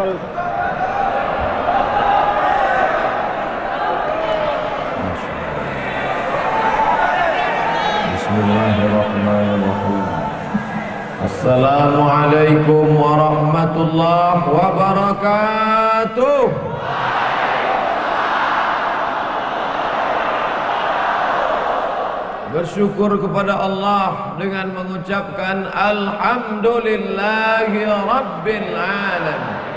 Bismillahirrahmanirrahim. Assalamualaikum warahmatullahi wabarakatuh. Bersyukur kepada Allah dengan mengucapkan Alhamdulillahi Rabbil Alamin.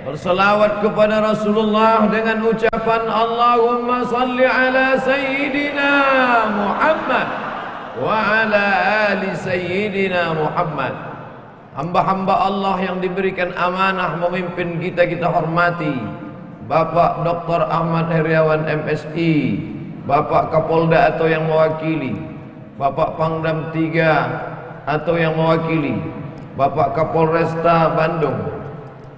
Berselawat kepada Rasulullah dengan ucapan Allahumma salli ala Sayyidina Muhammad wa ala ali Sayyidina Muhammad. Hamba-hamba Allah yang diberikan amanah memimpin kita hormati Bapak Dr. Ahmad Heriawan MSI, Bapak Kapolda atau yang mewakili, Bapak Pangdam 3 atau yang mewakili, Bapak Kapolresta Bandung,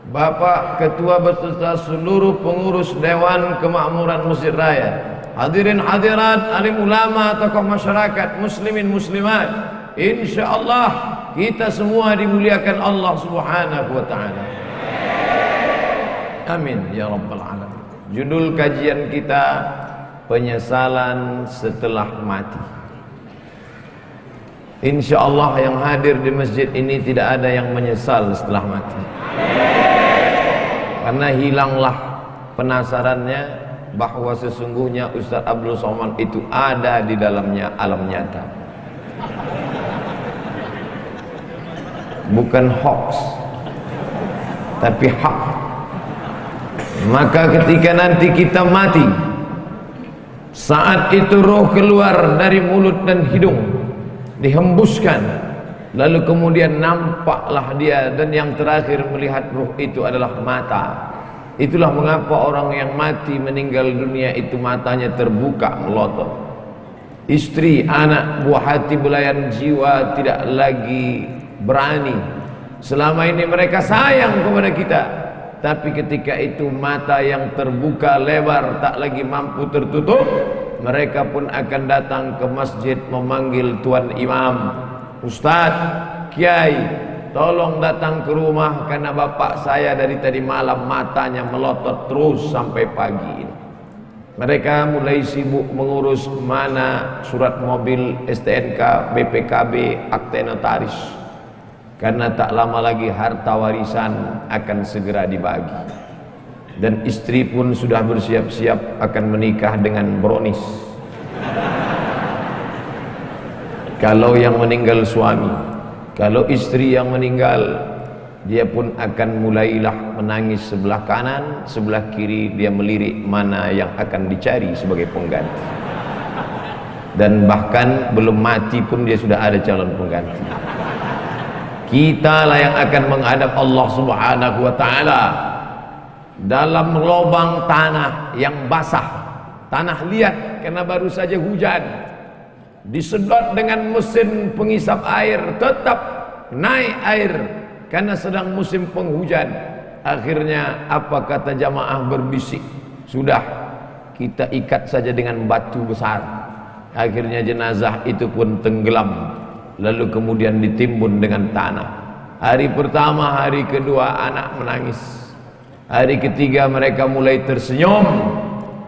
Bapak Ketua beserta seluruh pengurus Dewan Kemakmuran Masjid Raya, hadirin hadirat, alim ulama, tokoh masyarakat, muslimin muslimat, insyaallah kita semua dimuliakan Allah Subhanahu wa taala. Amin ya rabbal alamin. Judul kajian kita penyesalan setelah mati. Insyaallah yang hadir di masjid ini tidak ada yang menyesal setelah mati. Karena hilanglah penasarannya bahwa sesungguhnya Ustaz Abdul Somad itu ada di dalamnya alam nyata. Bukan hoax, tapi hak. Maka ketika nanti kita mati, saat itu roh keluar dari mulut dan hidung, dihembuskan, lalu kemudian nampaklah dia, dan yang terakhir melihat roh itu adalah mata. Itulah mengapa orang yang mati meninggal dunia itu matanya terbuka melotot. Istri, anak, buah hati, belayan jiwa tidak lagi berani. Selama ini mereka sayang kepada kita, tapi ketika itu mata yang terbuka lebar tak lagi mampu tertutup, mereka pun akan datang ke masjid memanggil tuan imam, Ustadz, Kiai, tolong datang ke rumah karena bapak saya dari tadi malam matanya melotot terus sampai pagi. Mereka mulai sibuk mengurus mana surat mobil, STNK, BPKB, akte notaris. Karena tak lama lagi harta warisan akan segera dibagi. Dan istri pun sudah bersiap-siap akan menikah dengan bronis. Kalau yang meninggal suami, kalau istri yang meninggal, dia pun akan mulailah menangis sebelah kanan, sebelah kiri, dia melirik mana yang akan dicari sebagai pengganti. Dan bahkan belum mati pun dia sudah ada calon pengganti. Kita lah yang akan menghadap Allah Subhanahu wa taala dalam lubang tanah yang basah, tanah liat karena baru saja hujan, disedot dengan mesin pengisap air, tetap naik air karena sedang musim penghujan. Akhirnya apa kata jamaah berbisik, sudah kita ikat saja dengan batu besar. Akhirnya jenazah itu pun tenggelam, lalu kemudian ditimbun dengan tanah. Hari pertama, hari kedua anak menangis, hari ketiga mereka mulai tersenyum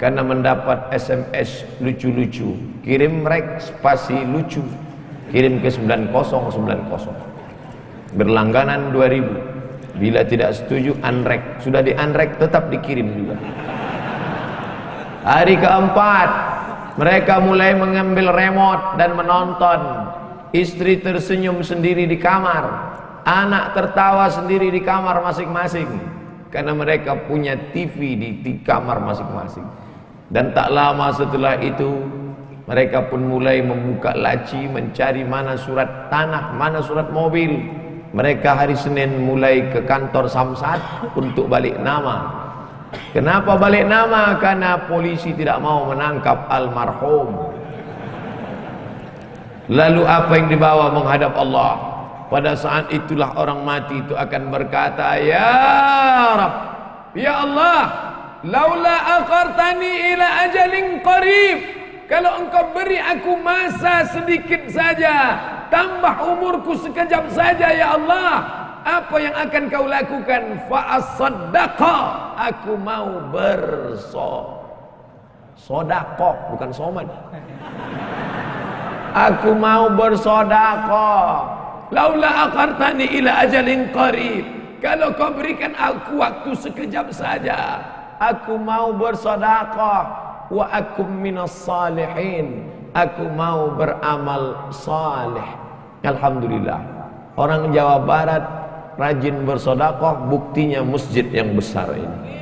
karena mendapat SMS lucu-lucu, kirim rek spasi lucu, kirim ke 9090, berlangganan 2000, bila tidak setuju unrek, sudah di unrek tetap dikirim juga. Hari keempat mereka mulai mengambil remote dan menonton. Istri tersenyum sendiri di kamar, anak tertawa sendiri di kamar masing-masing, karena mereka punya TV di kamar masing-masing. Dan tak lama setelah itu mereka pun mulai membuka laci mencari mana surat tanah, mana surat mobil. Mereka hari Senin mulai ke kantor Samsat untuk balik nama. Kenapa balik nama? Karena polisi tidak mau menangkap almarhum. Lalu apa yang dibawa menghadap Allah? Pada saat itulah orang mati itu akan berkata, Ya Rabb, Ya Allah, laula akhartani ila ajalin qarib, kalau engkau beri aku masa sedikit saja, tambah umurku sekejap saja ya Allah, apa yang akan kau lakukan? Fa'asaddaqa, aku mau bersodakoh, bukan soman. Aku mau bersodakoh. Laula akhartani ila ajalin qarib, kalau kau berikan aku waktu sekejap saja, aku mau bersodakoh. Wa akum minas salihin, aku mau beramal saleh. Alhamdulillah, orang Jawa Barat rajin bersodakoh, buktinya masjid yang besar ini.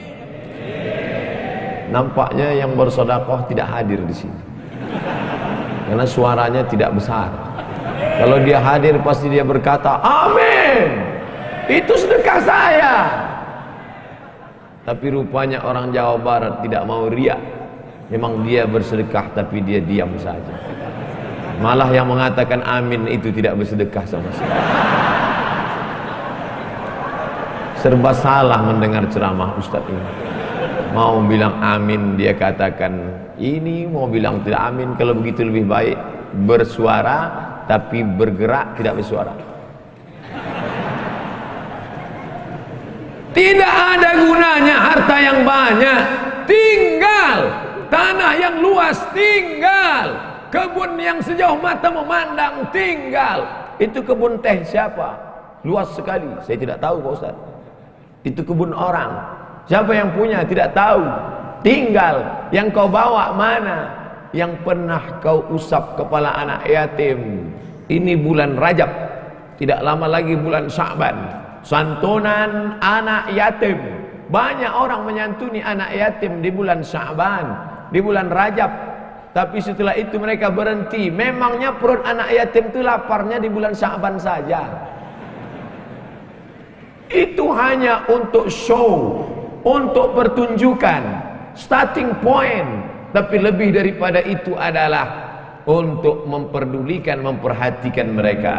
Nampaknya yang bersodakoh tidak hadir di sini, karena suaranya tidak besar. Kalau dia hadir pasti dia berkata, amin, itu sedekah saya. Tapi rupanya orang Jawa Barat tidak mau riak. Memang dia bersedekah tapi dia diam saja. Malah yang mengatakan amin itu tidak bersedekah sama sekali. Serba salah mendengar ceramah Ustaz ini. Mau bilang amin dia katakan ini, mau bilang tidak amin. Kalau begitu lebih baik bersuara tapi bergerak tidak bersuara. Tidak ada gunanya harta yang banyak, tinggal tanah yang luas, tinggal kebun yang sejauh mata memandang, tinggal. Itu kebun teh siapa? Luas sekali, saya tidak tahu Pak Ustaz. Itu kebun orang, siapa yang punya? Tidak tahu. Tinggal, yang kau bawa mana? Yang pernah kau usap kepala anak yatim. Ini bulan Rajab, tidak lama lagi bulan Sya'ban, santunan anak yatim. Banyak orang menyantuni anak yatim di bulan Sya'ban, di bulan Rajab. Tapi setelah itu mereka berhenti. Memangnya perut anak yatim itu laparnya di bulan Sya'ban saja. Itu hanya untuk show, untuk pertunjukan, starting point. Tapi lebih daripada itu adalah untuk memperdulikan, memperhatikan mereka.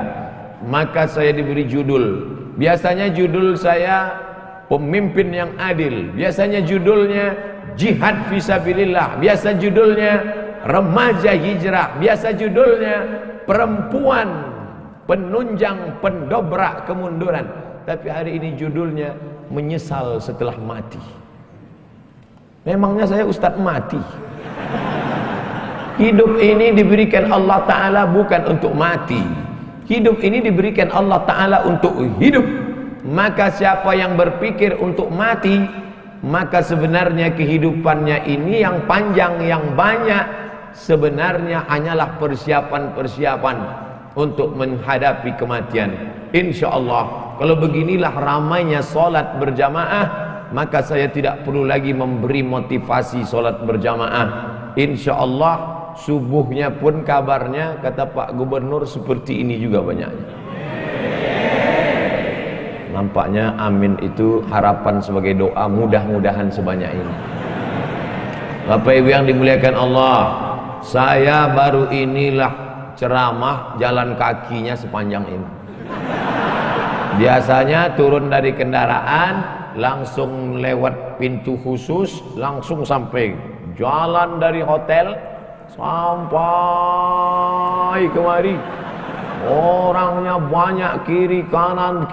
Maka saya diberi judul. Biasanya judul saya pemimpin yang adil. Biasanya judulnya jihad fisabilillah. Biasa judulnya remaja hijrah. Biasa judulnya perempuan penunjang pendobrak kemunduran. Tapi hari ini judulnya menyesal setelah mati. Memangnya saya ustadz mati? Hidup ini diberikan Allah Ta'ala bukan untuk mati. Hidup ini diberikan Allah Ta'ala untuk hidup. Maka siapa yang berpikir untuk mati, maka sebenarnya kehidupannya ini yang panjang, yang banyak, sebenarnya hanyalah persiapan-persiapan untuk menghadapi kematian. Insya Allah, kalau beginilah ramainya solat berjamaah, maka saya tidak perlu lagi memberi motivasi solat berjamaah. Insya Allah subuhnya pun kabarnya kata Pak Gubernur seperti ini juga banyaknya. Nampaknya amin itu harapan sebagai doa, mudah-mudahan sebanyak ini. Bapak Ibu yang dimuliakan Allah, saya baru inilah ceramah jalan kakinya sepanjang ini. Biasanya turun dari kendaraan langsung lewat pintu khusus, langsung sampai jalan dari hotel sampai kemari. Orangnya banyak kiri kanan,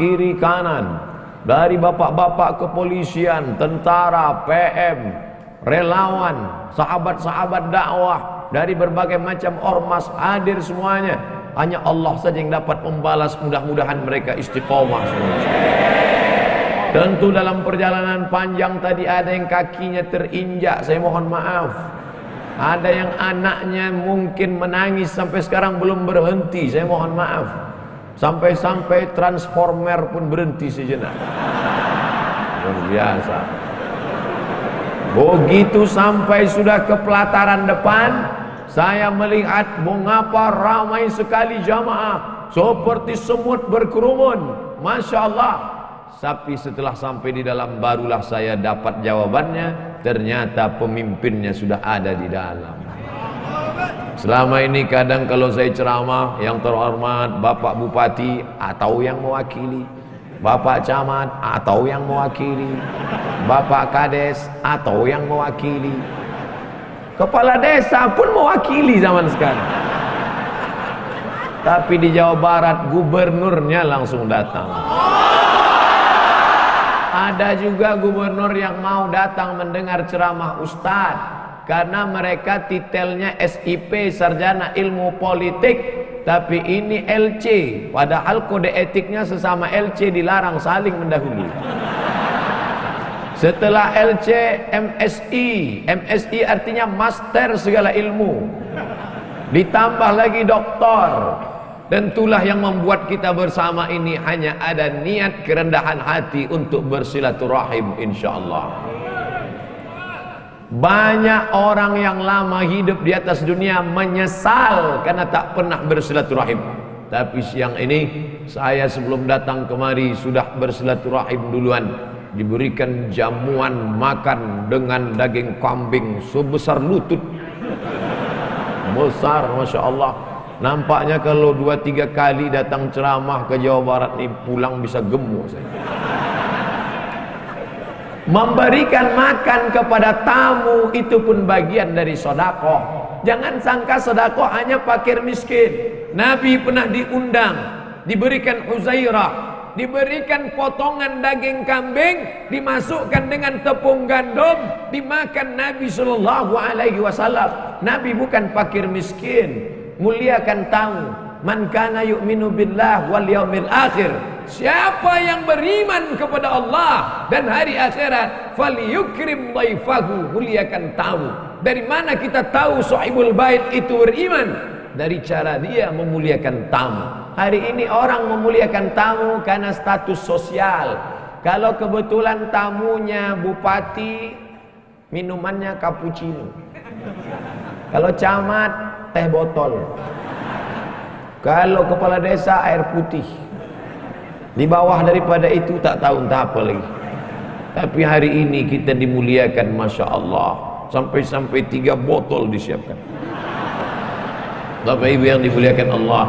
dari bapak-bapak kepolisian, tentara, PM, relawan, sahabat-sahabat dakwah, dari berbagai macam ormas hadir semuanya. Hanya Allah saja yang dapat membalas, mudah-mudahan mereka istiqomah semua. Tentu dalam perjalanan panjang tadi ada yang kakinya terinjak, saya mohon maaf. Ada yang anaknya mungkin menangis sampai sekarang belum berhenti, saya mohon maaf. Sampai-sampai transformer pun berhenti sejenak. Luar biasa. Begitu sampai sudah ke pelataran depan, saya melihat mengapa ramai sekali jamaah, seperti semut berkerumun. Masya Allah. Tapi setelah sampai di dalam barulah saya dapat jawabannya. Ternyata pemimpinnya sudah ada di dalam. Selama ini kadang kalau saya ceramah, yang terhormat Bapak Bupati atau yang mewakili, Bapak Camat atau yang mewakili, Bapak Kades atau yang mewakili, Kepala Desa pun mewakili zaman sekarang. Tapi di Jawa Barat gubernurnya langsung datang. Ada juga gubernur yang mau datang mendengar ceramah Ustadz, karena mereka titelnya SIP, Sarjana Ilmu Politik, tapi ini LC, padahal kode etiknya sesama LC dilarang saling mendahului. Setelah LC, MSI. MSI artinya master segala ilmu, ditambah lagi doktor. Tentulah yang membuat kita bersama ini hanya ada niat kerendahan hati untuk bersilaturahim, insyaallah. Banyak orang yang lama hidup di atas dunia menyesal karena tak pernah bersilaturahim. Tapi siang ini saya sebelum datang kemari sudah bersilaturahim duluan. Diberikan jamuan makan dengan daging kambing sebesar lutut. Besar, Masya Allah. Nampaknya kalau 2-3 kali datang ceramah ke Jawa Barat nih pulang bisa gemuk saya. Memberikan makan kepada tamu itu pun bagian dari sedekah. Jangan sangka sedekah hanya fakir miskin. Nabi pernah diundang, diberikan huzairah, diberikan potongan daging kambing, dimasukkan dengan tepung gandum, dimakan Nabi Shallallahu Alaihi Wasallam. Nabi bukan fakir miskin. Muliakan tamu. Man kana yu'minu billah wal yaumil akhir. Siapa yang beriman kepada Allah dan hari akhirat, falyukrim dhaifahu, muliakan tamu. Dari mana kita tahu sahibul bait itu beriman? Dari cara dia memuliakan tamu. Hari ini orang memuliakan tamu karena status sosial. Kalau kebetulan tamunya bupati, minumannya cappuccino. Kalau camat, teh botol. Kalau kepala desa, air putih. Di bawah daripada itu tak tahu entah apa lagi. Tapi hari ini kita dimuliakan, Masya Allah. Sampai-sampai 3 botol disiapkan. Bapak Ibu yang dimuliakan Allah,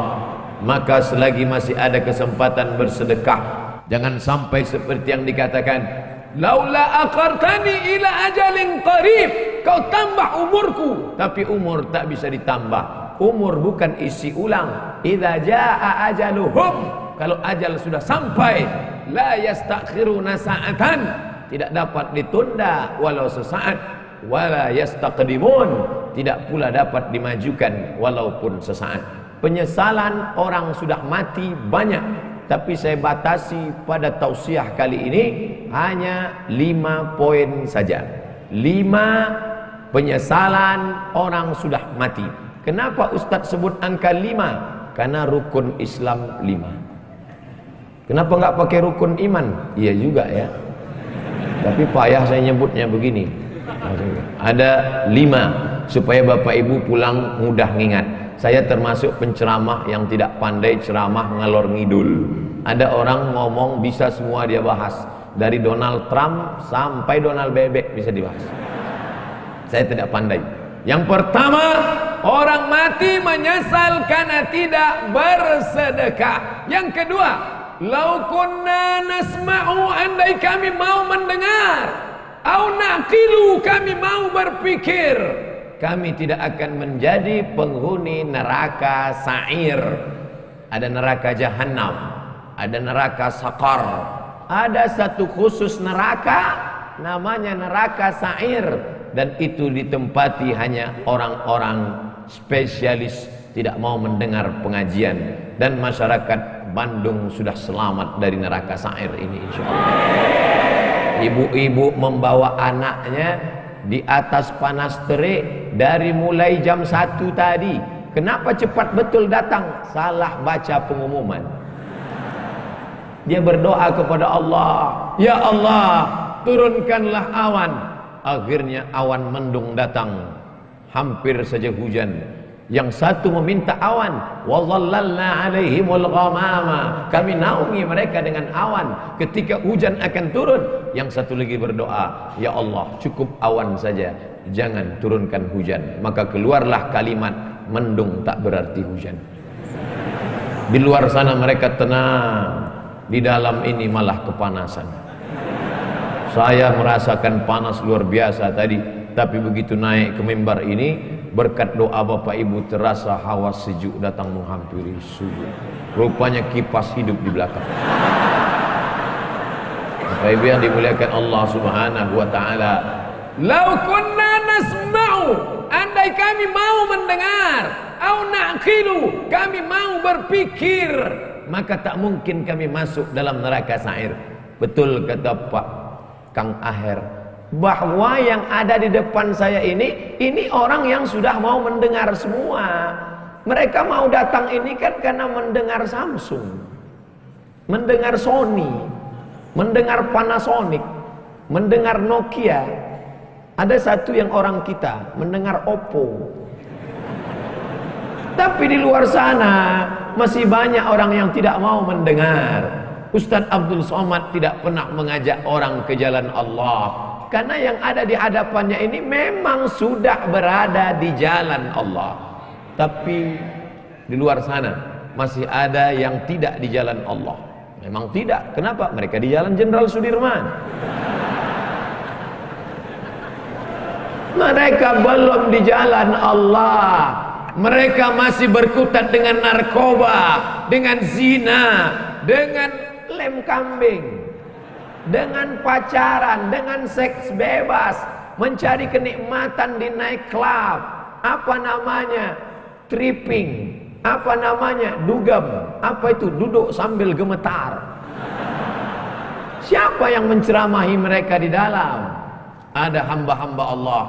maka selagi masih ada kesempatan bersedekah, jangan sampai seperti yang dikatakan, laula akhartani ila ajalin qarib, kau tambah umurku, tapi umur tak bisa ditambah. Umur bukan isi ulang. Idza jaa ajaluhum, kalau ajal sudah sampai, la yastakhiruna sa'atan, tidak dapat ditunda walau sesaat, wala yastaqdimun, tidak pula dapat dimajukan walaupun sesaat. Penyesalan orang sudah mati banyak, tapi saya batasi pada tausiah kali ini hanya 5 poin saja. 5 penyesalan orang sudah mati. Kenapa Ustadz sebut angka 5? Karena rukun Islam 5. Kenapa nggak pakai rukun iman? Iya juga ya. Tapi payah saya nyebutnya begini. Ada 5 supaya Bapak Ibu pulang mudah ngingat. Saya termasuk penceramah yang tidak pandai ceramah ngalor ngidul. Ada orang ngomong bisa semua dia bahas. Dari Donald Trump sampai Donald Bebek bisa dibahas. Saya tidak pandai. Yang pertama, orang mati menyesal karena tidak bersedekah. Yang kedua, lau kunna nasma'u, andai kami mau mendengar, au naqilu, kami mau berpikir, kami tidak akan menjadi penghuni neraka sa'ir. Ada neraka jahanam, ada neraka sakar, ada satu khusus neraka namanya neraka sa'ir. Dan itu ditempati hanya orang-orang spesialis, tidak mau mendengar pengajian. Dan masyarakat Bandung sudah selamat dari neraka sa'ir ini, insyaallah. Ibu-ibu membawa anaknya di atas panas terik dari mulai jam 1 tadi. Kenapa cepat betul datang? Salah baca pengumuman. Dia berdoa kepada Allah, ya Allah, turunkanlah awan. Akhirnya awan mendung datang, hampir saja hujan. Yang satu meminta awan, wa dhallalna alaihimul ghamama, kami naungi mereka dengan awan ketika hujan akan turun. Yang satu lagi berdoa, ya Allah, cukup awan saja, jangan turunkan hujan. Maka keluarlah kalimat, mendung tak berarti hujan. Di luar sana mereka tenang, di dalam ini malah kepanasan. Saya merasakan panas luar biasa tadi, tapi begitu naik ke mimbar ini, berkat doa Bapak Ibu terasa hawa sejuk datang menghampiri sudut. Rupanya kipas hidup di belakang. Bapak Bapak Ibu yang dimuliakan Allah Subhanahu wa taala, "Lau kunna nasma'u", andai kami mau mendengar, "au naqilu", kami mau berpikir, maka tak mungkin kami masuk dalam neraka sa'ir. Betul kata Pak Kang Aher, bahwa yang ada di depan saya ini orang yang sudah mau mendengar semua. Mereka mau datang ini kan karena mendengar Samsung, mendengar Sony, mendengar Panasonic, mendengar Nokia. Ada satu yang orang kita mendengar Oppo. Tapi di luar sana masih banyak orang yang tidak mau mendengar. Ustadz Abdul Somad tidak pernah mengajak orang ke jalan Allah, karena yang ada di hadapannya ini memang sudah berada di jalan Allah. Tapi di luar sana masih ada yang tidak di jalan Allah. Memang tidak. Kenapa? Mereka di jalan Jenderal Sudirman. Mereka belum di jalan Allah. Mereka masih berkutat dengan narkoba, dengan zina, dengan lem kambing, dengan pacaran, dengan seks bebas, mencari kenikmatan di night club, apa namanya, tripping, apa namanya, dugem, apa itu, duduk sambil gemetar. Siapa yang menceramahi mereka di dalam? Ada hamba-hamba Allah,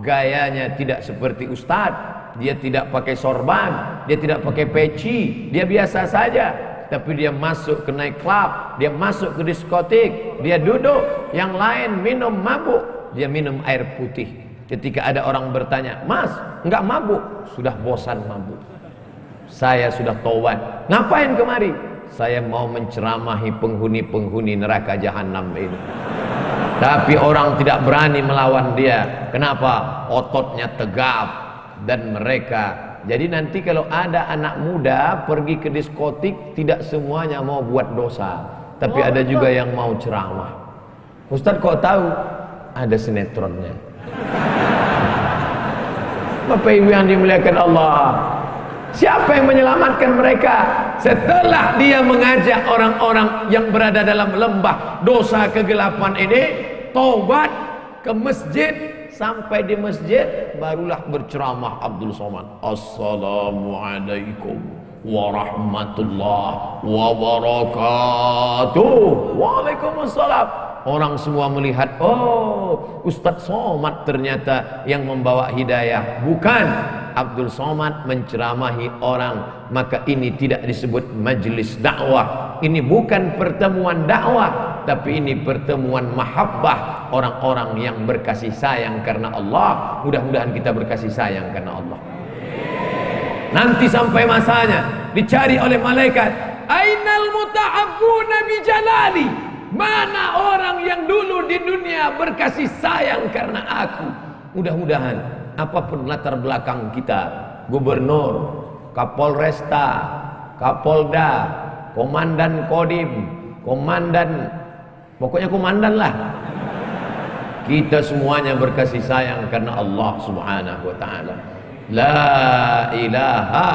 gayanya tidak seperti ustadz. Dia tidak pakai sorban, dia tidak pakai peci, dia biasa saja. Tapi dia masuk ke night club, dia masuk ke diskotik, dia duduk, yang lain minum mabuk, dia minum air putih. Ketika ada orang bertanya, "Mas, enggak mabuk?" Sudah bosan mabuk. "Saya sudah taubat." "Ngapain kemari?" "Saya mau menceramahi penghuni-penghuni neraka jahanam ini." Tapi orang tidak berani melawan dia. Kenapa? Ototnya tegap. Dan mereka, jadi nanti kalau ada anak muda pergi ke diskotik, tidak semuanya mau buat dosa, tapi ada juga yang mau ceramah. Ustadz kok tahu? Ada sinetronnya. Bapak Ibu yang dimuliakan Allah, siapa yang menyelamatkan mereka? Setelah dia mengajak orang-orang yang berada dalam lembah dosa kegelapan ini taubat ke masjid. Sampai di masjid barulah berceramah Abdul Somad. "Assalamualaikum warahmatullahi wabarakatuh." "Waalaikumsalam." Orang semua melihat, oh, Ustadz Somad ternyata yang membawa hidayah. Bukan, Abdul Somad menceramahi orang. Maka ini tidak disebut majelis dakwah. Ini bukan pertemuan dakwah, tapi ini pertemuan mahabbah, orang-orang yang berkasih sayang karena Allah. Mudah-mudahan kita berkasih sayang karena Allah. Nanti sampai masanya dicari oleh malaikat, "Ainal muta'abbuna bi jalali?" Mana orang yang dulu di dunia berkasih sayang karena aku? Mudah-mudahan apapun latar belakang kita, gubernur, kapolresta, kapolda, komandan kodim, komandan, pokoknya komandan lah, kita semuanya berkasih sayang karena Allah Subhanahu wa ta'ala. La ilaha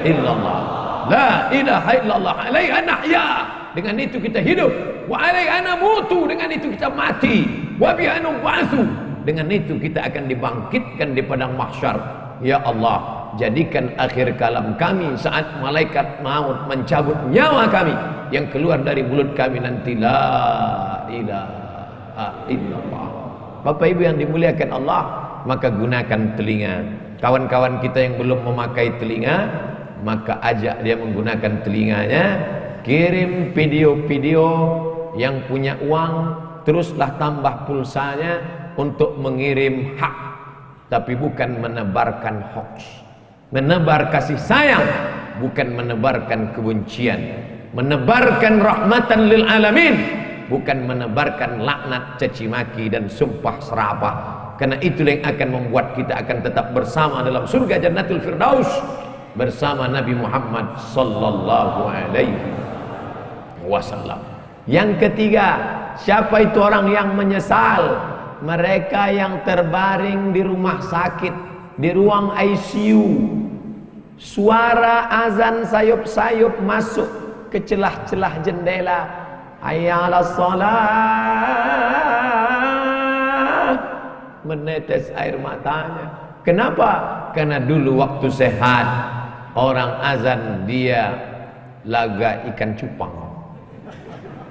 illallah, la ilaha illallah, alaiha nahya, dengan itu kita hidup, wa alaiha namutu, dengan itu kita mati, wa biha nub'atsu, dengan itu kita akan dibangkitkan di padang mahsyar. Ya Allah, jadikan akhir kalam kami saat malaikat maut mencabut nyawa kami, yang keluar dari mulut kami nanti la ilaha illallah. Bapak Ibu yang dimuliakan Allah, maka gunakan telinga. Kawan-kawan kita yang belum memakai telinga, maka ajak dia menggunakan telinganya. Kirim video-video, yang punya uang teruslah tambah pulsanya untuk mengirim hak, tapi bukan menebarkan hoax. Menebar kasih sayang, bukan menebarkan kebencian. Menebarkan rahmatan lil alamin, bukan menebarkan laknat, caci maki dan sumpah serapah. Karena itulah yang akan membuat kita akan tetap bersama dalam surga Jannatul Firdaus bersama Nabi Muhammad sallallahu alaihi wasallam. Yang ketiga, siapa itu orang yang menyesal? Mereka yang terbaring di rumah sakit, di ruang ICU. Suara azan sayup-sayup masuk ke celah-celah jendela. hayya 'alas shalah, menetes air matanya. Kenapa? Karena dulu waktu sehat orang azan dia laga ikan cupang.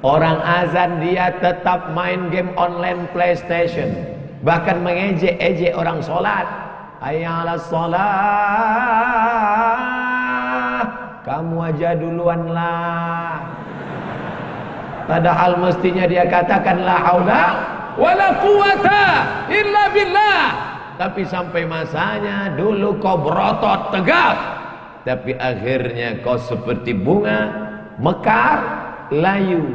Orang azan dia tetap main game online PlayStation, bahkan mengejek-ejek orang sholat. Hayya 'alas shalah, kamu aja duluan lah. Padahal mestinya dia katakan la haula wala quwata illa billah. Tapi sampai masanya dulu kau berotot tegap, tapi akhirnya kau seperti bunga mekar, layu,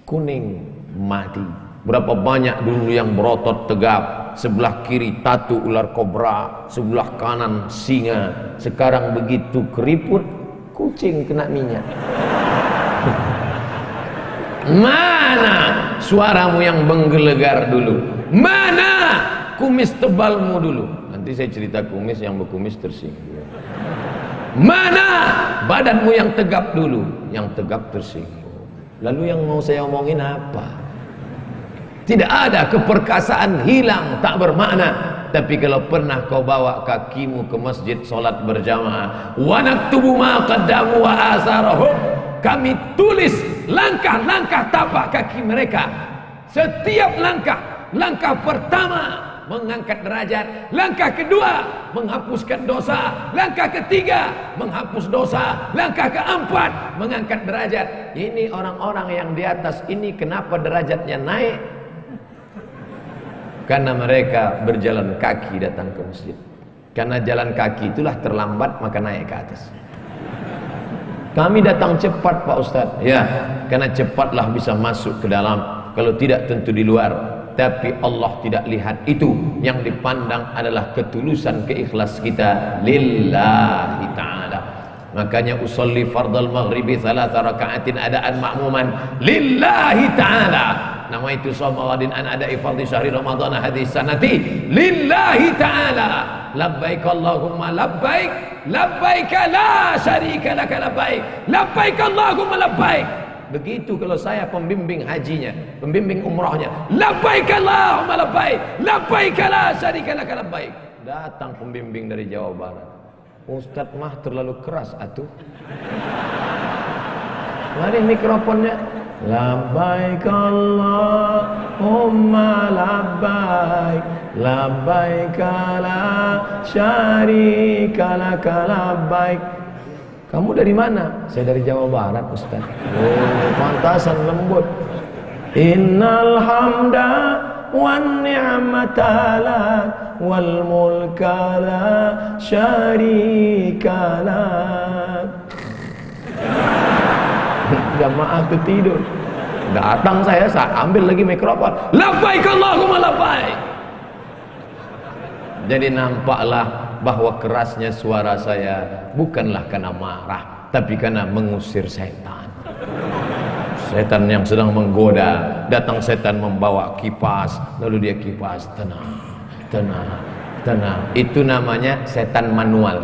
kuning, mati. Berapa banyak dulu yang berotot tegap, sebelah kiri tatu ular kobra, sebelah kanan singa. Sekarang begitu keriput, kucing kena minyak. Mana suaramu yang menggelegar dulu? Mana kumis tebalmu dulu? Nanti saya cerita kumis, yang berkumis tersinggung. Mana badanmu yang tegap dulu? Yang tegap tersinggung. Lalu yang mau saya omongin apa? Tidak ada, keperkasaan hilang, tak bermakna. Tapi kalau pernah kau bawa kakimu ke masjid solat berjamaah, wa naktubu ma qaddamu wa asarahum, kami tulis langkah-langkah tapak kaki mereka. Setiap langkah pertama mengangkat derajat, langkah kedua menghapuskan dosa, langkah ketiga menghapus dosa, langkah keempat mengangkat derajat. Ini orang-orang yang di atas ini kenapa derajatnya naik? Karena mereka berjalan kaki datang ke masjid. Karena jalan kaki itulah terlambat, maka naik ke atas. Kami datang cepat Pak Ustadz. Ya, karena cepatlah bisa masuk ke dalam. Kalau tidak tentu di luar. Tapi Allah tidak lihat itu. Yang dipandang adalah ketulusan, keikhlas kita lillahi ta'ala. Makanya usolli fardal maghribi 3 raka'atin adaan ma'muman lillahi ta'ala. Nama itu Somawadin an ada'i fardhi syahri Ramadan hadis sanati lillahi ta'ala. Labbaik Allahumma labbaik, labbaik la syarika laka labbaik, labbaik Allahumma labbaik. Begitu kalau saya pembimbing hajinya, pembimbing umrahnya, labbaik Allahumma labbaik, labbaik la syarika laka labbaik. Datang pembimbing dari Jawa Barat. Ustadz mah terlalu keras atuh. Mari mikrofonnya. Labbaik Allahumma labbaik, labbaik la syarika laka labbaik. Kamu dari mana? Saya dari Jawa Barat Ustaz. Oh, pantasan lembut. Innal hamda wan ni'mata lak wal mulka la syarika lak. Jamaah tertidur. Datang saya ambil lagi mikrofon. Labbaik Allahumma labbaik. Jadi nampaklah bahwa kerasnya suara saya bukanlah karena marah, tapi karena mengusir setan. Setan yang sedang menggoda. Datang setan membawa kipas, lalu dia kipas, tenang, tenang, tenang. Itu namanya setan manual.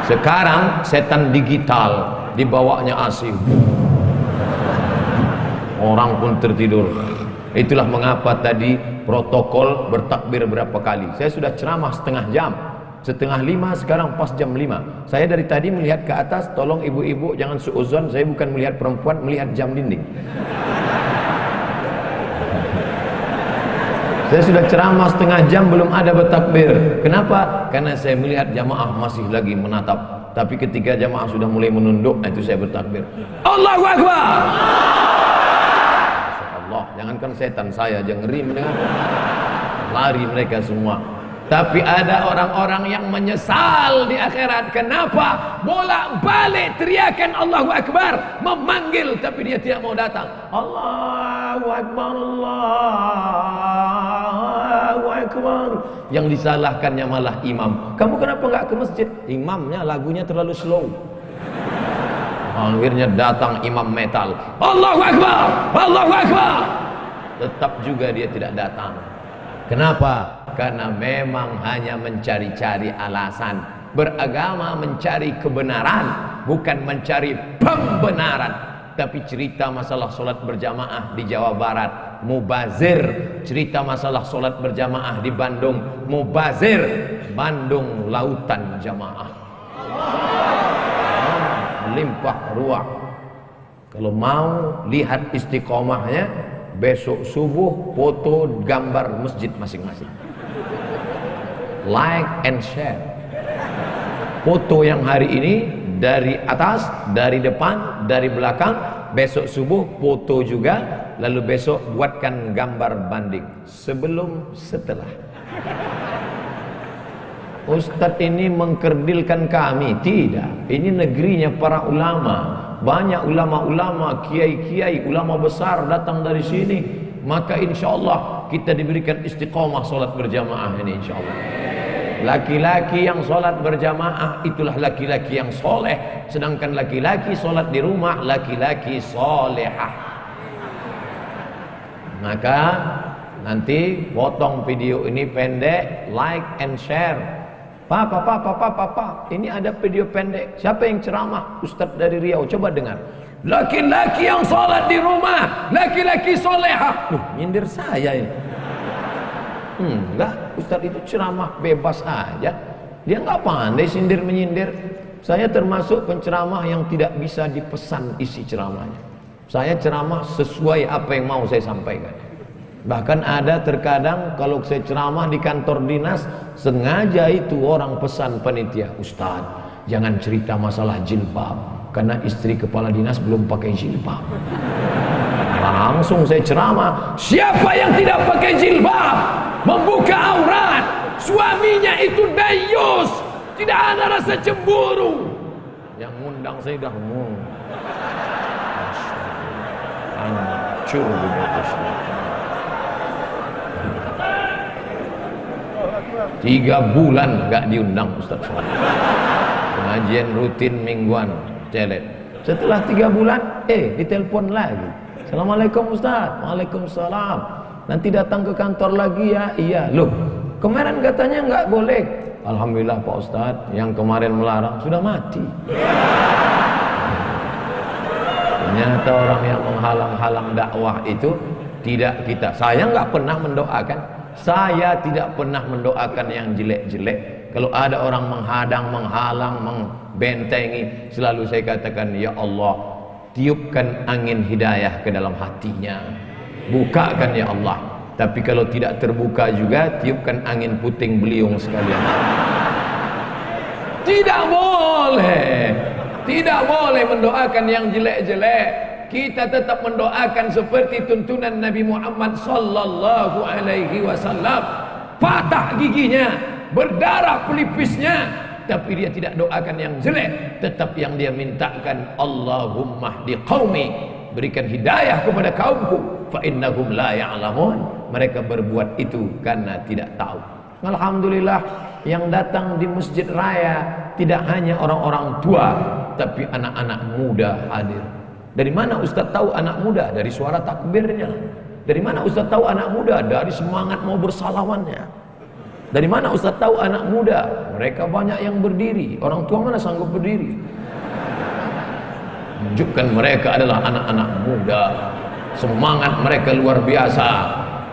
Sekarang setan digital, dibawanya AC. Orang pun tertidur. Itulah mengapa tadi protokol bertakbir berapa kali. Saya sudah ceramah setengah jam, 4:30, sekarang pas jam 5. Saya dari tadi melihat ke atas. Tolong ibu-ibu jangan suuzon, saya bukan melihat perempuan, melihat jam dinding. Saya sudah ceramah setengah jam belum ada bertakbir. Kenapa? Karena saya melihat jamaah masih lagi menatap. Tapi ketika jamaah sudah mulai menunduk, itu saya bertakbir. Allahu Akbar. Allah, jangankan setan, saya aja ngeri mendengar. Lari mereka semua. Tapi ada orang-orang yang menyesal di akhirat. Kenapa? Bolak-balik teriakan Allahu Akbar, memanggil, tapi dia tidak mau datang. Allahu Akbar, Allahu Akbar. Yang disalahkannya malah imam. Kamu kenapa nggak ke masjid? Imamnya lagunya terlalu slow. Akhirnya datang imam metal. Allahu Akbar, Allahu Akbar. Tetap juga dia tidak datang. Kenapa? Karena memang hanya mencari-cari alasan. Beragama mencari kebenaran, bukan mencari pembenaran. tapi cerita masalah solat berjamaah di Jawa Barat mubazir, cerita masalah solat berjamaah di Bandung mubazir. Bandung lautan jamaah, melimpah ruah. Kalau mau lihat istiqomahnya, besok subuh foto gambar masjid masing-masing, like and share. Foto yang hari ini dari atas, dari depan, dari belakang. Besok subuh foto juga. Lalu besok buatkan gambar banding sebelum setelah. Ustadz ini mengkerdilkan kami? Tidak. Ini negerinya para ulama. Banyak ulama-ulama, kiai-kiai, ulama besar datang dari sini. Maka insya Allah kita diberikan istiqomah solat berjamaah ini insya Allah. Laki-laki yang solat berjamaah itulah laki-laki yang soleh. Sedangkan laki-laki solat di rumah, laki-laki solehah. Maka nanti potong video ini pendek, like and share. Papa, ini ada video pendek. Siapa yang ceramah? Ustadz dari Riau. Coba dengar. Laki-laki yang sholat di rumah, laki-laki solehah. Nyindir saya ini. Enggak, Ustadz itu ceramah bebas aja. Dia nggak pandai sindir menyindir. Saya termasuk penceramah yang tidak bisa dipesan isi ceramahnya. Saya ceramah sesuai apa yang mau saya sampaikan. Bahkan ada terkadang kalau saya ceramah di kantor dinas, sengaja itu orang pesan panitia, Ustaz, jangan cerita masalah jilbab karena istri kepala dinas belum pakai jilbab. Langsung saya ceramah, siapa yang tidak pakai jilbab, membuka aurat, suaminya itu dayus, tidak ada rasa cemburu. Yang ngundang saya dah hancur begitu. 3 bulan nggak diundang Ustaz. Pengajian rutin mingguan celet. Setelah 3 bulan ditelepon lagi. Assalamualaikum Ustaz. Waalaikumsalam. Nanti datang ke kantor lagi ya. Iya. Loh, kemarin katanya nggak boleh. Alhamdulillah Pak Ustaz, yang kemarin melarang sudah mati. Ternyata orang yang menghalang-halang dakwah itu tidak kita. Saya nggak pernah mendoakan. Saya tidak pernah mendoakan yang jelek-jelek. Kalau ada orang menghadang, menghalang, membentengi, selalu saya katakan, ya Allah, tiupkan angin hidayah ke dalam hatinya, bukakan ya Allah. Tapi kalau tidak terbuka juga, tiupkan angin puting beliung sekalian. Tidak boleh, tidak boleh mendoakan yang jelek-jelek. Kita tetap mendoakan seperti tuntunan Nabi Muhammad sallallahu alaihi wasallam. Patah giginya, berdarah pelipisnya, tapi dia tidak doakan yang jelek. Tetap yang dia mintakan, Allahumma hdi qaumi, berikan hidayah kepada kaumku, fa innahum la ya'lamun. Mereka berbuat itu karena tidak tahu. Alhamdulillah, yang datang di Masjid Raya tidak hanya orang-orang tua, tapi anak-anak muda hadir. Dari mana Ustaz tahu anak muda? Dari suara takbirnya. Dari mana Ustaz tahu anak muda? Dari semangat mau bersalawannya. Dari mana Ustaz tahu anak muda? Mereka banyak yang berdiri. Orang tua mana sanggup berdiri? Menunjukkan mereka adalah anak-anak muda. Semangat mereka luar biasa.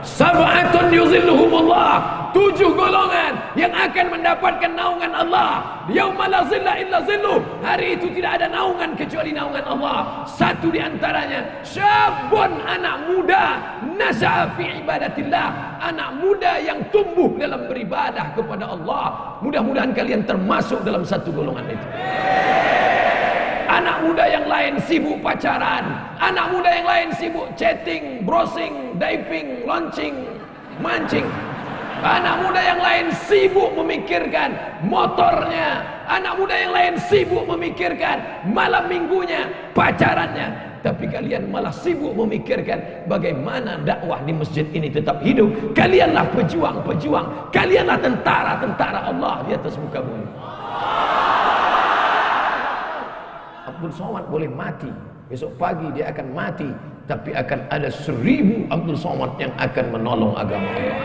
Sab'atun yuzilluhumullah, 7 golongan yang akan mendapatkan naungan Allah. Yauma la zilla illa zilluh, hari itu tidak ada naungan kecuali naungan Allah. Satu di antaranya, syabun, anak muda, nasha'a fi ibadatillah, anak muda yang tumbuh dalam beribadah kepada Allah. Mudah-mudahan kalian termasuk dalam satu golongan itu. Anak muda yang lain sibuk pacaran, anak muda yang lain sibuk chatting, browsing, diving, launching, mancing. Anak muda yang lain sibuk memikirkan motornya, anak muda yang lain sibuk memikirkan malam minggunya, pacarannya. Tapi kalian malah sibuk memikirkan bagaimana dakwah di masjid ini tetap hidup. Kalianlah pejuang-pejuang, kalianlah tentara-tentara Allah di atas muka bumi. Abdul Somad boleh mati, besok pagi dia akan mati, tapi akan ada 1000 Abdul Somad yang akan menolong agama Allah.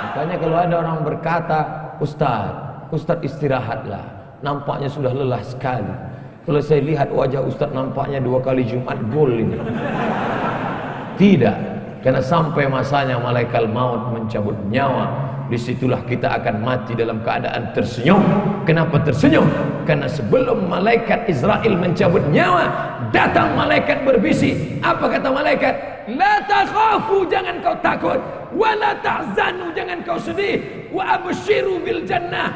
Makanya kalau ada orang berkata, Ustaz istirahatlah, nampaknya sudah lelah sekali. Kalau saya lihat wajah Ustaz nampaknya 2 kali Jumat gol ini. Tidak, karena sampai masanya malaikat maut mencabut nyawa, disitulah kita akan mati dalam keadaan tersenyum. Kenapa tersenyum? Karena sebelum malaikat Israel mencabut nyawa, datang malaikat berbisik. Apa kata malaikat? La takhafu, jangan kau takut, wa la tahzanu, jangan kau sedih, wa abshiru bil jannah,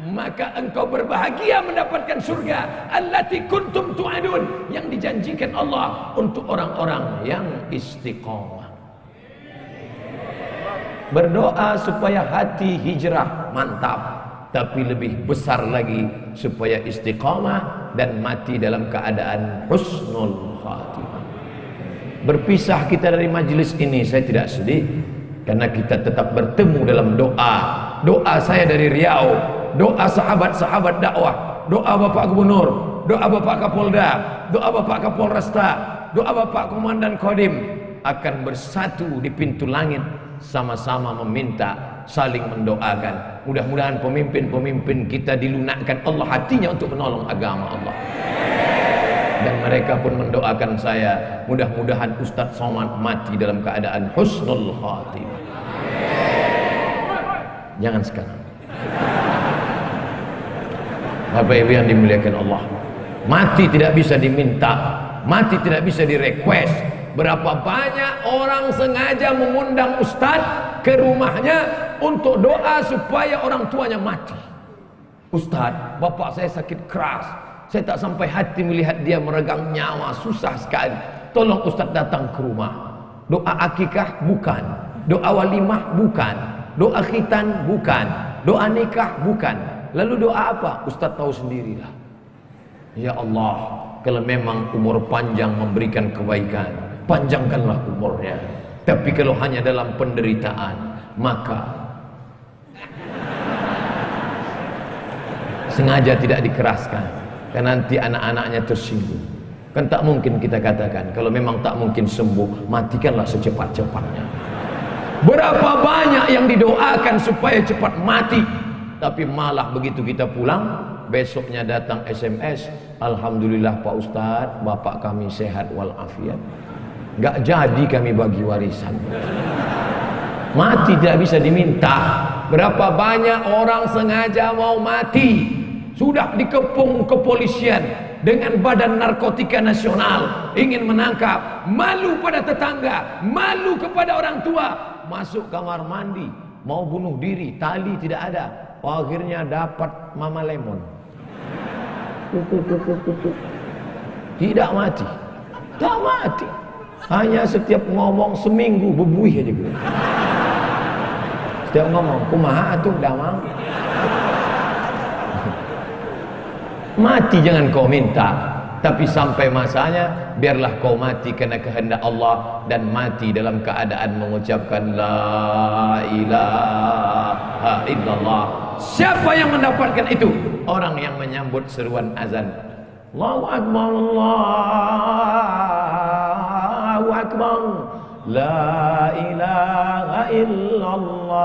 maka engkau berbahagia mendapatkan surga allati kuntum tu'adun, yang dijanjikan Allah untuk orang-orang yang istiqomah. Berdoa supaya hati hijrah, mantap, tapi lebih besar lagi supaya istiqomah dan mati dalam keadaan husnul khatimah. Berpisah kita dari majelis ini saya tidak sedih, karena kita tetap bertemu dalam doa. Doa saya dari Riau, doa sahabat-sahabat dakwah, doa Bapak Gubernur, doa Bapak Kapolda, doa Bapak Kapolresta, doa Bapak Komandan Kodim akan bersatu di pintu langit, sama-sama meminta, saling mendoakan. Mudah-mudahan pemimpin-pemimpin kita dilunakkan Allah hatinya untuk menolong agama Allah. Dan mereka pun mendoakan saya, mudah-mudahan Ustadz Somad mati dalam keadaan husnul khatimah. Jangan sekarang. Bapak Ibu yang dimuliakan Allah, mati tidak bisa diminta, mati tidak bisa direquest. Berapa banyak orang sengaja mengundang Ustadz ke rumahnya untuk doa supaya orang tuanya mati. Ustadz, bapak saya sakit keras, saya tak sampai hati melihat dia meregang nyawa, susah sekali. Tolong Ustadz datang ke rumah. Doa akikah bukan, doa walimah bukan, doa khitan bukan, doa nikah bukan. Lalu doa apa? Ustadz tahu sendirilah. Ya Allah, kalau memang umur panjang memberikan kebaikan, panjangkanlah umurnya. Tapi kalau hanya dalam penderitaan, maka sengaja tidak dikeraskan, karena nanti anak-anaknya tersinggung. Kan tak mungkin kita katakan, kalau memang tak mungkin sembuh, matikanlah secepat-cepatnya. Berapa banyak yang didoakan supaya cepat mati, tapi malah begitu kita pulang, besoknya datang SMS, Alhamdulillah Pak Ustadz, bapak kami sehat walafiat. Gak jadi kami bagi warisan. Mati tidak bisa diminta. Berapa banyak orang sengaja mau mati, sudah dikepung kepolisian dengan Badan Narkotika Nasional, ingin menangkap, malu pada tetangga, malu kepada orang tua, masuk kamar mandi, mau bunuh diri, tali tidak ada. Akhirnya dapat Mama Lemon. Tidak mati. Tak mati. Hanya setiap ngomong seminggu bebuih aja gitu. Setiap ngomong, kumaha atuh damang. Mati jangan kau minta, tapi sampai masanya biarlah kau mati karena kehendak Allah, dan mati dalam keadaan mengucapkan la ilaha illallah. Siapa yang mendapatkan itu? Orang yang menyambut seruan azan. Allahu Akbar, Allahu Akbar, la ilaha illallah,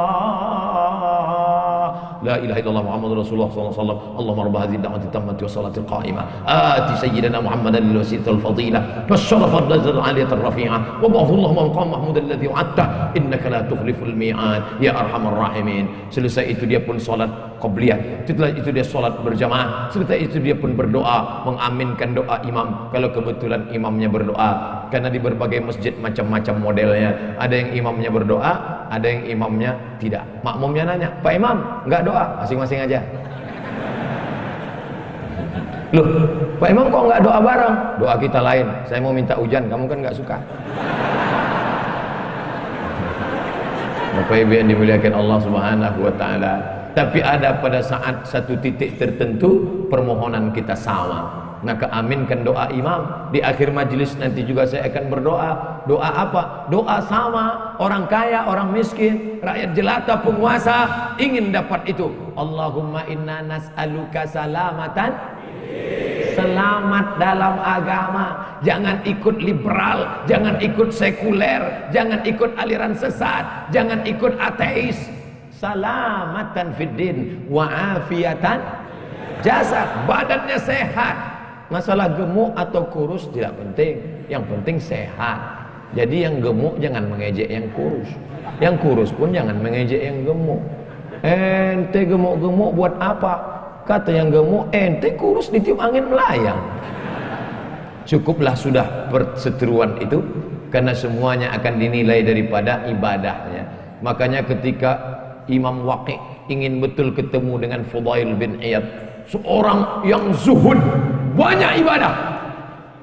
la ilaha illallah Muhammadur Rasulullah sallallahu alaihi wasallam. Allahumma rabb hadhihi ad-da'wati tammati was salatil qa'imah ati sayyidina Muhammadan lil wasilatil fadilah wasyarafad darajat aliyatir rafi'ah wa ba'athullahu maqam mahmud alladhi wa'adta innaka la tukhliful mi'ad ya arhamar rahimin. Selesai itu dia pun salat qabliyah, setelah itu dia salat berjamaah, setelah itu dia pun berdoa, mengaminkan doa imam kalau kebetulan imamnya berdoa. Karena di berbagai masjid macam-macam modelnya, ada yang imamnya berdoa, ada yang imamnya tidak. Makmumnya nanya, Pak Imam enggak doa? Masing-masing aja. Loh, Pak Imam kok enggak doa bareng? Doa kita lain. Saya mau minta hujan, kamu kan enggak suka. Bapak Ibu yang dimuliakan Allah Subhanahu wa taala. Tapi ada pada saat satu titik tertentu permohonan kita sama. Maka aminkan doa imam. Di akhir majelis nanti juga saya akan berdoa. Doa apa? Doa sama. Orang kaya, orang miskin, rakyat jelata, penguasa ingin dapat itu. Allahumma inna nas'aluka salamatan, selamat dalam agama. Jangan ikut liberal, jangan ikut sekuler, jangan ikut aliran sesat, jangan ikut ateis. Salamatan fid din wa afiatan jasad, badannya sehat, Masalah gemuk atau kurus tidak penting, yang penting sehat. Jadi yang gemuk jangan mengejek yang kurus, yang kurus pun jangan mengejek yang gemuk. Ente gemuk-gemuk buat apa? Kata yang gemuk, ente kurus ditiup angin melayang. Cukuplah sudah perseteruan itu, karena semuanya akan dinilai daripada ibadahnya. Makanya ketika Imam Waqi' ingin betul ketemu dengan Fudail bin Iyad, seorang yang zuhud, banyak ibadah,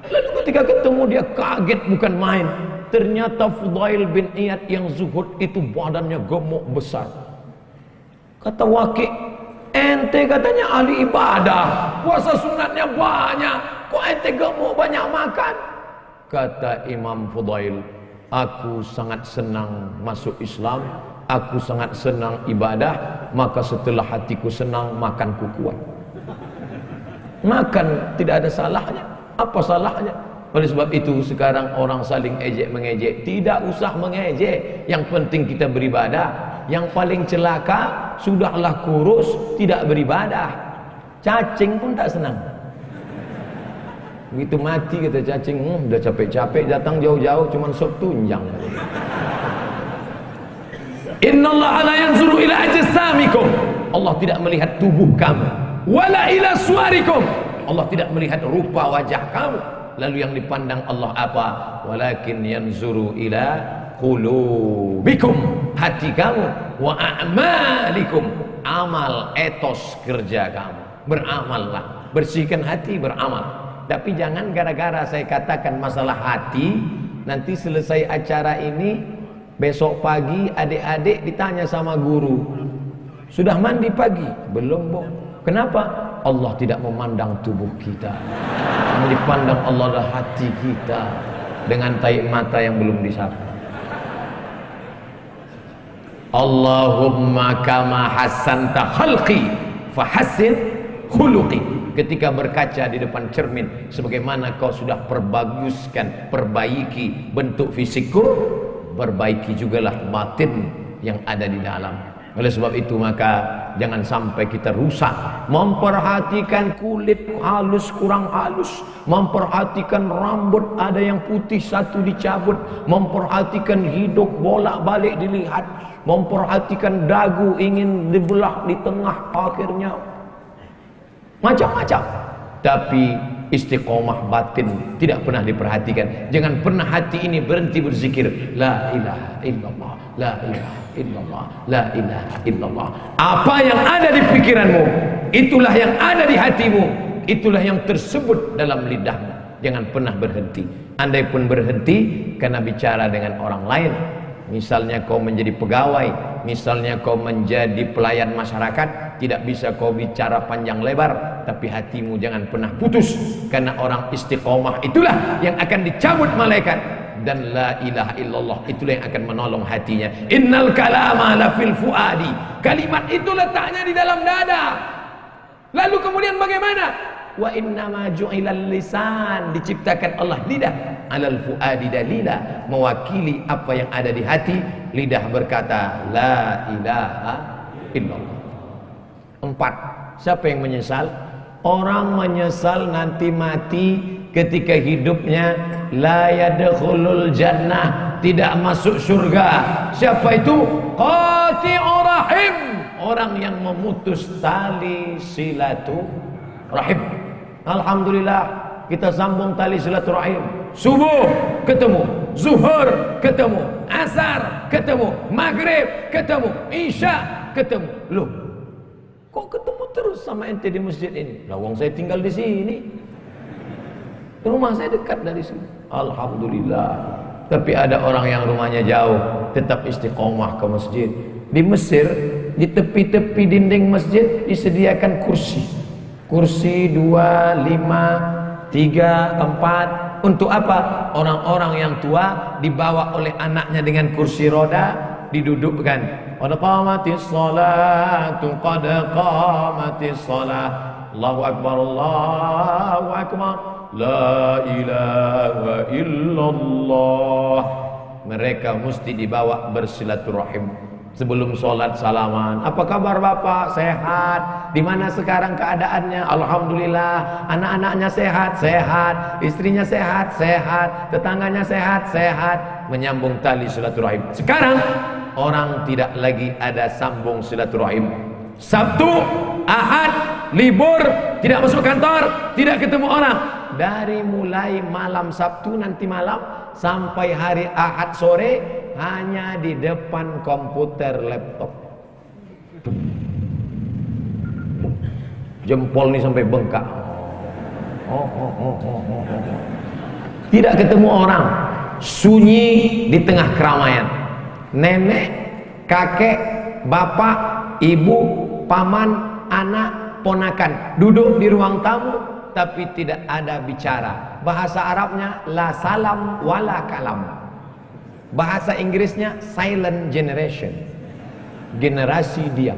lalu ketika ketemu dia kaget bukan main. Ternyata Fudail bin Iyad yang zuhud itu badannya gemuk besar. Kata Waqi', ente katanya ahli ibadah, puasa sunatnya banyak, kok ente gemuk banyak makan? Kata Imam Fudail, aku sangat senang masuk Islam, aku sangat senang ibadah, maka setelah hatiku senang, makanku kuat. Makan tidak ada salahnya. Apa salahnya? Oleh sebab itu sekarang orang saling ejek mengejek. Tidak usah mengejek, yang penting kita beribadah. Yang paling celaka, sudahlah kurus tidak beribadah, cacing pun tak senang. Begitu mati kata cacing, udah capek-capek datang jauh-jauh cuman sop tunjang. Innallaha la yanzuru ila ajsamikum, Allah tidak melihat tubuh kamu. Wala ila suwarikum, Allah tidak melihat rupa wajah kamu. Lalu yang dipandang Allah apa? Walakin yanzuru ila qulubikum, hati kamu, wa a'malikum, amal etos kerja kamu. Beramallah, bersihkan hati, beramal. Tapi jangan gara-gara saya katakan masalah hati, nanti selesai acara ini, besok pagi adik-adik ditanya sama guru, sudah mandi pagi? Belum, Bu. Kenapa? Allah tidak memandang tubuh kita, yang dipandang Allah adalah hati kita dengan taik mata yang belum disapu. Allahumma kama hasanta khalqi fahassin khuluqi. Ketika berkaca di depan cermin, sebagaimana kau sudah perbaguskan, perbaiki bentuk fisikku, perbaiki jugalah batin yang ada di dalam. Oleh sebab itu maka jangan sampai kita rusak memperhatikan kulit halus kurang halus, memperhatikan rambut ada yang putih satu dicabut, memperhatikan hidup bolak-balik dilihat, memperhatikan dagu ingin dibelah di tengah, akhirnya macam-macam. Tapi istiqomah batin tidak pernah diperhatikan. Jangan pernah hati ini berhenti berzikir la ilaha illallah, la ilaha illallah, la ilaha illallah. Apa yang ada di pikiranmu, itulah yang ada di hatimu, itulah yang tersebut dalam lidahmu. Jangan pernah berhenti. Andai pun berhenti karena bicara dengan orang lain, misalnya kau menjadi pegawai, misalnya kau menjadi pelayan masyarakat, tidak bisa kau bicara panjang lebar, tapi hatimu jangan pernah putus, karena orang istiqomah itulah yang akan dicabut malaikat, dan la ilaha illallah itulah yang akan menolong hatinya. Innal kalama la fil fuadi, kalimat itu letaknya di dalam dada. Lalu kemudian bagaimana? Wa innama ju'ilal lisan, diciptakan Allah lidah, alal fuadi dalila, mewakili apa yang ada di hati. Lidah berkata la ilaha illallah. 4. Siapa yang menyesal? Orang menyesal nanti mati ketika hidupnya la yadkhulul jannah, tidak masuk surga. Siapa itu? Qati'ur rahim, orang yang memutus tali silaturahim. Alhamdulillah kita sambung tali silaturahim. Subuh ketemu, zuhur ketemu, asar ketemu, maghrib ketemu, isya ketemu. Loh, kok ketemu terus sama ente di masjid ini? Lah wong saya tinggal di sini, rumah saya dekat dari sini. Alhamdulillah. Tapi ada orang yang rumahnya jauh, tetap istiqomah ke masjid. Di Mesir, di tepi-tepi dinding masjid disediakan kursi. Kursi 2, 5, 3, 4. Untuk apa? Orang-orang yang tua dibawa oleh anaknya dengan kursi roda, didudukkan. Qad qamatis sholatu, qad qamatis sholah. Allahu akbar, Allahu akbar. La ilaha illallah. Mereka mesti dibawa bersilaturahim. Sebelum sholat salaman, apa kabar Bapak? Sehat? Di mana sekarang keadaannya? Alhamdulillah. Anak-anaknya sehat? Sehat. Istrinya sehat? Sehat. Tetangganya sehat? Sehat. Menyambung tali silaturahim. Sekarang orang tidak lagi ada sambung silaturahim. Sabtu, Ahad, libur, tidak masuk kantor, tidak ketemu orang. Dari mulai malam Sabtu nanti malam sampai hari Ahad sore hanya di depan komputer laptop. Jempol nih sampai bengkak. Tidak ketemu orang. Sunyi di tengah keramaian. Nenek, kakek, bapak, ibu, paman, anak, ponakan duduk di ruang tamu, tapi tidak ada bicara. Bahasa Arabnya la salam wala kalam. Bahasa Inggrisnya silent generation, generasi diam.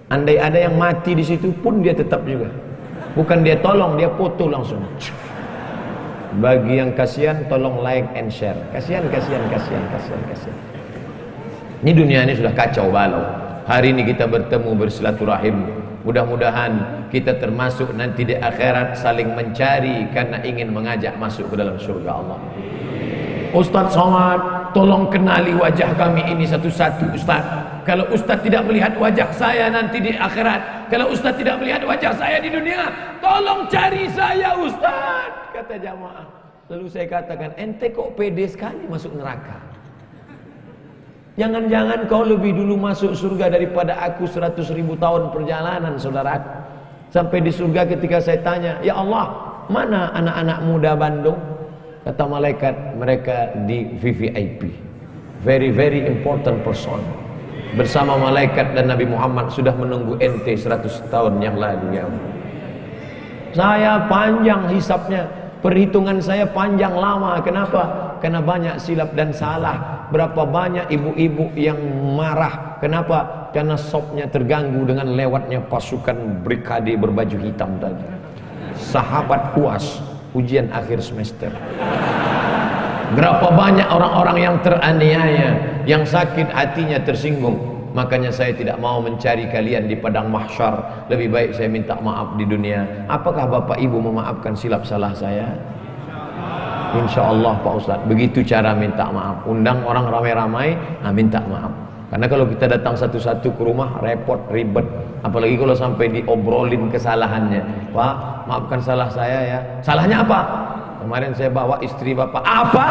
Andai ada yang mati di situ pun dia tetap juga. Bukan dia tolong, dia foto langsung. Bagi yang kasihan tolong like and share. Kasihan. Ini dunia ini sudah kacau balau. Hari ini kita bertemu bersilaturahim. Mudah-mudahan kita termasuk nanti di akhirat saling mencari karena ingin mengajak masuk ke dalam surga Allah. Ustaz Somad, tolong kenali wajah kami ini satu-satu Ustaz. Kalau Ustaz tidak melihat wajah saya nanti di akhirat, kalau Ustaz tidak melihat wajah saya di dunia, tolong cari saya Ustaz, kata jamaah. Lalu saya katakan, ente kok pede sekali masuk neraka? Jangan-jangan kau lebih dulu masuk surga daripada aku 100.000 tahun perjalanan, saudaraku. Sampai di surga ketika saya tanya, ya Allah, mana anak-anak muda Bandung? Kata malaikat, mereka di VVIP, very very important person. Bersama malaikat dan Nabi Muhammad sudah menunggu ente 100 tahun yang lalu, ya Allah. Saya panjang hisapnya, perhitungan saya panjang lama. Kenapa? Karena banyak silap dan salah. Berapa banyak ibu-ibu yang marah. Kenapa? Karena sopnya terganggu dengan lewatnya pasukan brigade berbaju hitam tadi. Sahabat UAS, ujian akhir semester. Berapa banyak orang-orang yang teraniaya, yang sakit hatinya tersinggung. Makanya saya tidak mau mencari kalian di padang mahsyar. Lebih baik saya minta maaf di dunia. Apakah Bapak Ibu memaafkan silap salah saya? Insya Allah Pak Ustadz. Begitu cara minta maaf. Undang orang ramai-ramai, minta maaf. Karena kalau kita datang satu-satu ke rumah, repot, ribet. Apalagi kalau sampai diobrolin kesalahannya. Pak, maafkan salah saya ya. Salahnya apa? Kemarin saya bawa istri Bapak. Apa?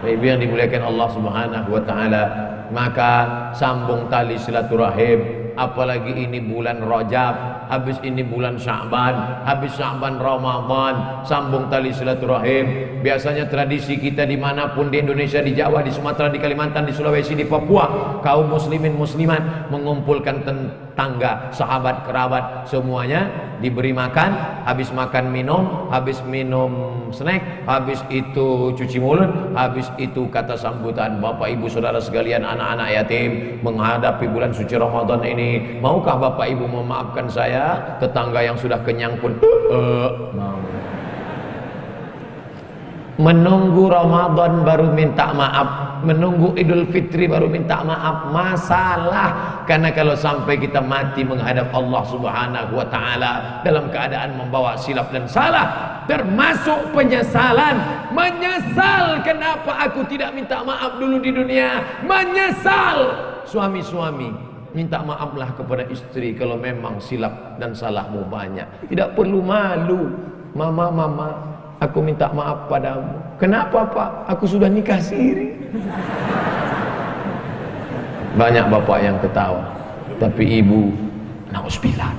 Ibu yang dimuliakan Allah Subhanahu wa taala, maka sambung tali silaturahim. Apalagi ini bulan Rajab, habis ini bulan Sya'ban, habis Sya'ban Ramadan, sambung tali silaturahim. Biasanya tradisi kita dimanapun di Indonesia, di Jawa, di Sumatera, di Kalimantan, di Sulawesi, di Papua, kaum muslimin muslimat mengumpulkan tetangga, sahabat, kerabat, semuanya diberi makan. Habis makan minum, habis minum snack, habis itu cuci mulut, habis itu kata sambutan. Bapak Ibu saudara sekalian, anak-anak yatim menghadapi bulan suci Ramadan ini, maukah Bapak Ibu memaafkan saya? Tetangga yang sudah kenyang pun mau. Menunggu Ramadan baru minta maaf, menunggu Idul Fitri baru minta maaf, masalah. Karena kalau sampai kita mati menghadap Allah Subhanahu wa taala dalam keadaan membawa silap dan salah, termasuk penyesalan. Menyesal kenapa aku tidak minta maaf dulu di dunia. Menyesal. Suami-suami, minta maaflah kepada istri kalau memang silap dan salahmu banyak. Tidak perlu malu. Mama, aku minta maaf padamu. Kenapa Pak? Aku sudah nikah siri. Banyak bapak yang ketawa, tapi ibu, nauzubillah.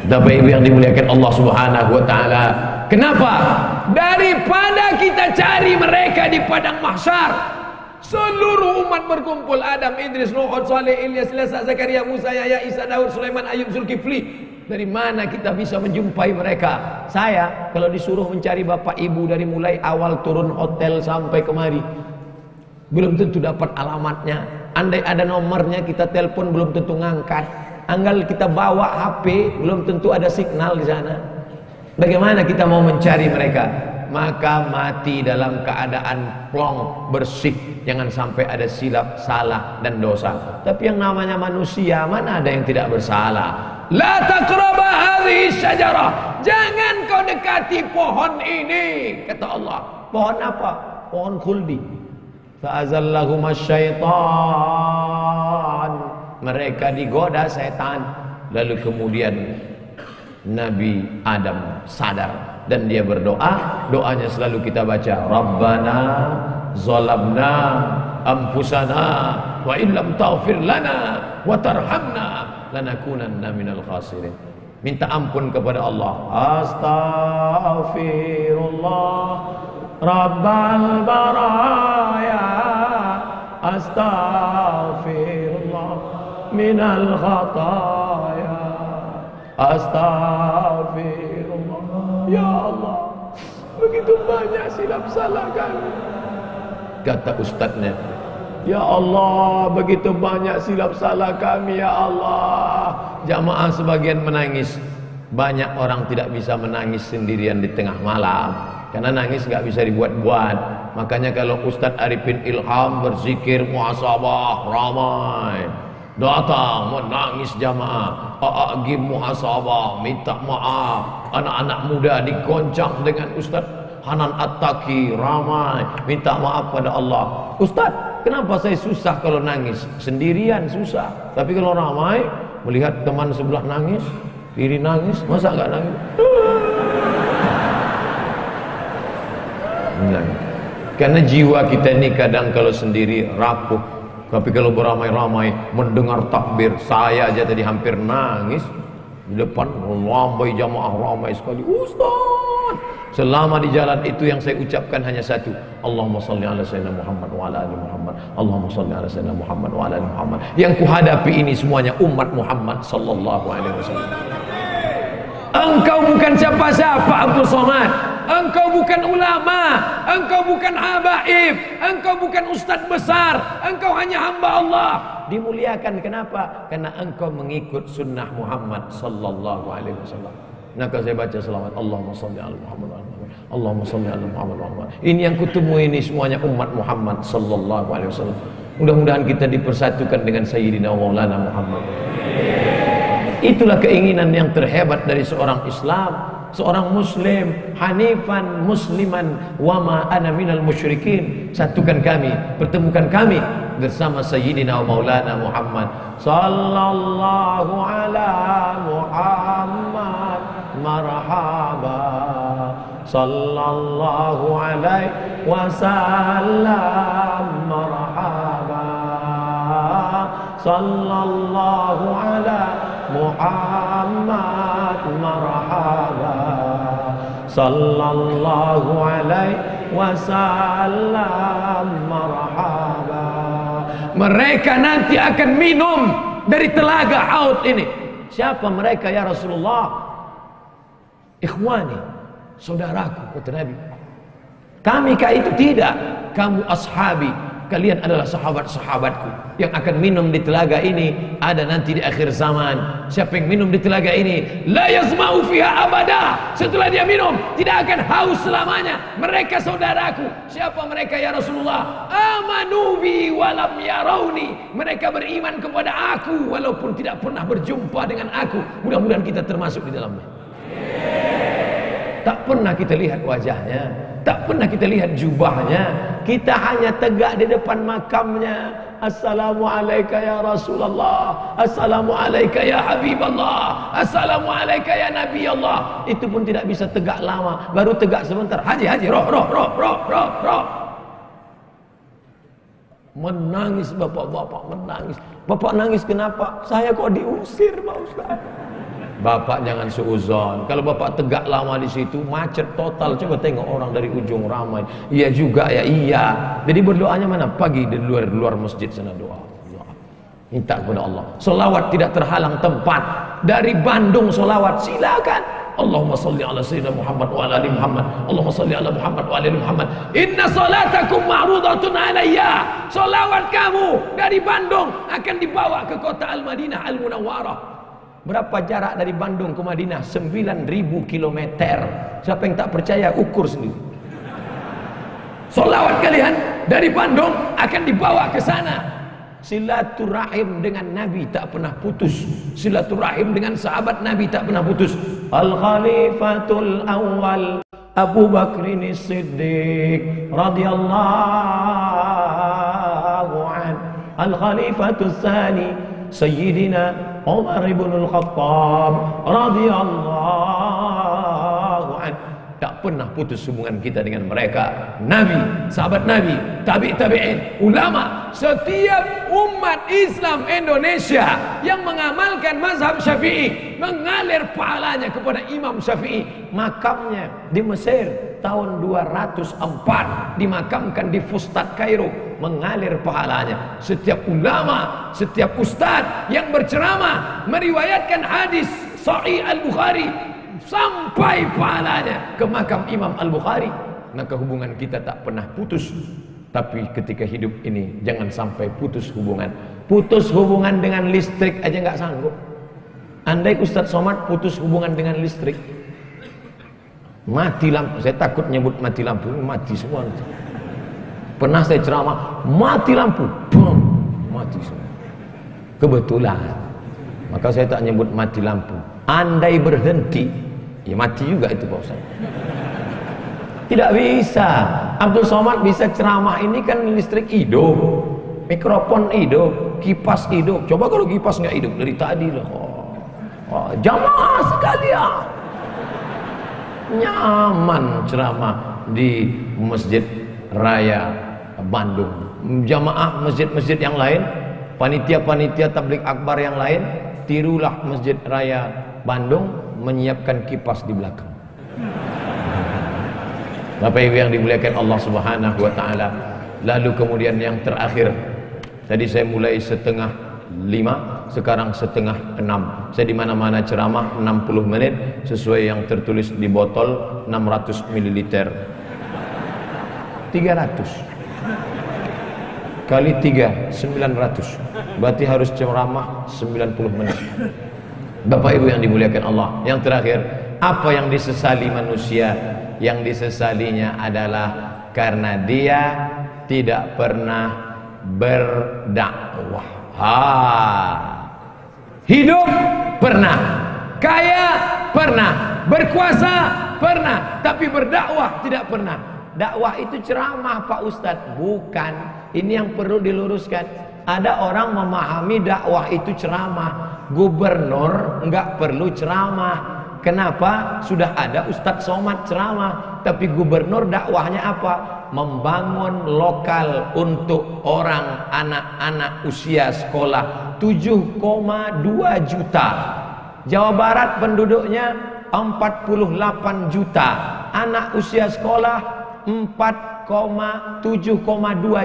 Bapak ibu yang dimuliakan Allah Subhanahu wa taala, kenapa? Daripada kita cari mereka di padang mahsyar, seluruh umat berkumpul, Adam, Idris, Nuh, Saleh, Ilyas, Ilasa, Zakaria, Musa, Yahya, Isa, Daud, Sulaiman, Ayub, Zulkifli. Dari mana kita bisa menjumpai mereka? Saya kalau disuruh mencari bapak ibu dari mulai awal turun hotel sampai kemari, belum tentu dapat alamatnya. Andai ada nomornya kita telepon belum tentu ngangkat. Anggal kita bawa HP belum tentu ada signal di sana. Bagaimana kita mau mencari mereka? maka mati dalam keadaan plong, bersih, jangan sampai ada silap, salah dan dosa. Tapi yang namanya manusia, mana ada yang tidak bersalah? La taqraba hadhihi syajarah, jangan kau dekati pohon ini, kata Allah. Pohon apa? Pohon khuldi. Fa'azallahum syaitan, mereka digoda setan. Lalu kemudian Nabi Adam sadar dan dia berdoa. Doanya selalu kita baca, Rabbana zalamna anfusana wa illam taghfir lana wa tarhamna lanakunanna minal khasirin. Minta ampun kepada Allah. Astaghfirullah Rabbal baraya, astaghfirullah minal khataya, astaghfirullah. Ya Allah, begitu banyak silap salah kami. Kata ustadznya, ya Allah, begitu banyak silap salah kami, ya Allah. Jamaah sebagian menangis. Banyak orang tidak bisa menangis sendirian di tengah malam, karena nangis nggak bisa dibuat-buat. Makanya kalau Ustadz Arifin Ilham berzikir muhasabah, ramai datang menangis jamaah. A'agim muhasabah, minta maaf. Anak-anak muda digoncang dengan Ustadz Hanan At-Taki, ramai minta maaf pada Allah. Ustadz, kenapa saya susah kalau nangis? Sendirian susah, tapi kalau ramai, melihat teman sebelah nangis, diri nangis, masa nggak nangis? Karena jiwa kita ini kadang kalau sendiri rapuh, tapi kalau beramai-ramai mendengar takbir, saya aja tadi hampir nangis di depan ramai jamaah, ramai sekali. Ustaz, selama di jalan itu yang saya ucapkan hanya satu, Allahumma salli ala sayyidina Muhammad wa ala ali Muhammad, Allahumma salli ala sayyidina Muhammad wa ala ali Muhammad. Yang kuhadapi ini semuanya umat Muhammad sallallahu alaihi wasallam. Engkau bukan siapa-siapa Abdul Somad, engkau bukan ulama, engkau bukan habaib, engkau bukan ustadz besar, engkau hanya hamba Allah. Dimuliakan kenapa? Karena engkau mengikut sunnah Muhammad sallallahu alaihi wasallam. Maka saya baca selawat, Allahumma salli ala Muhammad wa ala Muhammad, Allahumma salli ala Muhammad wa ala Muhammad. Ini yang kutemu ini semuanya umat Muhammad sallallahu alaihi wasallam. Mudah-mudahan kita dipersatukan dengan Sayyidina Maulana Muhammad. Itulah keinginan yang terhebat dari seorang Islam, seorang Muslim, hanifan musliman wa ma ana minal musyrikin. Satukan kami, pertemukan kami bersama Sayyidina Maulana Muhammad sallallahu ala Muhammad marhaba, sallallahu alaihi wasallam marhaba, sallallahu ala Muhammad marhaba, sallallahu alaihi wasallam marhaba. Mereka nanti akan minum dari telaga Haud ini. Siapa mereka ya Rasulullah? Ikhwani, saudaraku, kata Nabi. Kami kah itu? Tidak. Kamu ashabi, kalian adalah sahabat-sahabatku yang akan minum di telaga ini. Ada nanti di akhir zaman, siapa yang minum di telaga ini, la yazma'u fiha abada, setelah dia minum tidak akan haus selamanya. Mereka saudaraku. Siapa mereka ya Rasulullah? Amanu bi walam yarawni, mereka beriman kepada aku walaupun tidak pernah berjumpa dengan aku. Mudah-mudahan kita termasuk di dalamnya. Tak pernah kita lihat wajahnya, tak pernah kita lihat jubahnya, kita hanya tegak di depan makamnya. Assalamualaikum ya Rasulullah, Assalamualaikum ya Habiballah, Assalamualaikum ya Nabi Allah. Itu pun tidak bisa tegak lama, baru tegak sebentar. Haji, roh. Menangis bapak-bapak, menangis. Bapak nangis kenapa? Saya kok diusir Pak Ustaz? Bapak jangan suuzon. Kalau bapak tegak lama di situ macet total. Coba tengok orang dari ujung ramai. Iya juga ya, iya. Jadi berdoanya mana? Pagi di luar masjid sana doa. Minta kepada Allah. Selawat tidak terhalang tempat. Dari Bandung selawat silakan. Allahumma salli ala sayyidina Muhammad wa ala ali Muhammad. Allahumma salli ala Muhammad wa ala ali Muhammad. Inna salatakum ma'rudatun alayya. Selawat kamu dari Bandung akan dibawa ke kota Al-Madinah Al-Munawwarah. Berapa jarak dari Bandung ke Madinah? 9.000 km. Siapa yang tak percaya ukur sendiri. Solawat kalian dari Bandung akan dibawa ke sana. Silaturahim dengan Nabi tak pernah putus. Silaturahim dengan sahabat Nabi tak pernah putus. Al-Khalifatul Awal Abu Bakrin Siddiq radhiyallahu an. Al-Khalifatul Tsani Sayyidina Umar ibn al-Khattab radhiyallahu an. Tak pernah putus hubungan kita dengan mereka. Nabi, sahabat Nabi, tabi'in, ulama, setiap umat Islam Indonesia yang mengamalkan mazhab Syafi'i mengalir pahalanya kepada Imam Syafi'i. Makamnya di Mesir tahun 204 dimakamkan di Fustat Kairo, mengalir pahalanya. Setiap ulama, setiap ustadz yang berceramah meriwayatkan hadis Sahih Al-Bukhari sampai pahalanya ke makam Imam Al-Bukhari. Maka hubungan kita tak pernah putus. Tapi ketika hidup ini jangan sampai putus hubungan. Putus hubungan dengan listrik aja nggak sanggup. Andai Ustadz Somad putus hubungan dengan listrik, mati lampu. Saya takut nyebut mati lampu, mati semua. Pernah saya ceramah, mati lampu, boom, mati semua. Kebetulan. Maka saya tak nyebut mati lampu. Andai berhenti, ya mati juga itu Pak Ustaz. Tidak bisa. Abdul Somad bisa ceramah, ini kan listrik hidup, mikrofon hidup, kipas hidup. Coba kalau kipas nggak hidup dari tadi lah. Jamaah sekalian, nyaman ceramah di Masjid Raya Bandung. Jamaah masjid-masjid yang lain, panitia-panitia tabligh akbar yang lain, tirulah Masjid Raya Bandung menyiapkan kipas di belakang. Bapak Ibu yang dimuliakan Allah Subhanahu wa taala. Lalu kemudian yang terakhir, tadi saya mulai 4:30, sekarang 5:30. Saya di mana-mana ceramah 60 menit sesuai yang tertulis di botol 600 ml. 300 kali 3 900. Berarti harus ceramah 90 menit. Bapak Ibu yang dimuliakan Allah, yang terakhir, apa yang disesali manusia? Yang disesalinya adalah karena dia tidak pernah berdakwah. Hidup pernah, kaya pernah, berkuasa pernah, tapi berdakwah tidak pernah. Dakwah itu ceramah Pak Ustadz, bukan. Ini yang perlu diluruskan. Ada orang memahami dakwah itu ceramah. Gubernur nggak perlu ceramah. Kenapa? Sudah ada Ustadz Somad ceramah. Tapi gubernur dakwahnya apa? Membangun lokal untuk orang anak-anak usia sekolah 7,2 juta. Jawa Barat penduduknya 48 juta. Anak usia sekolah 7,2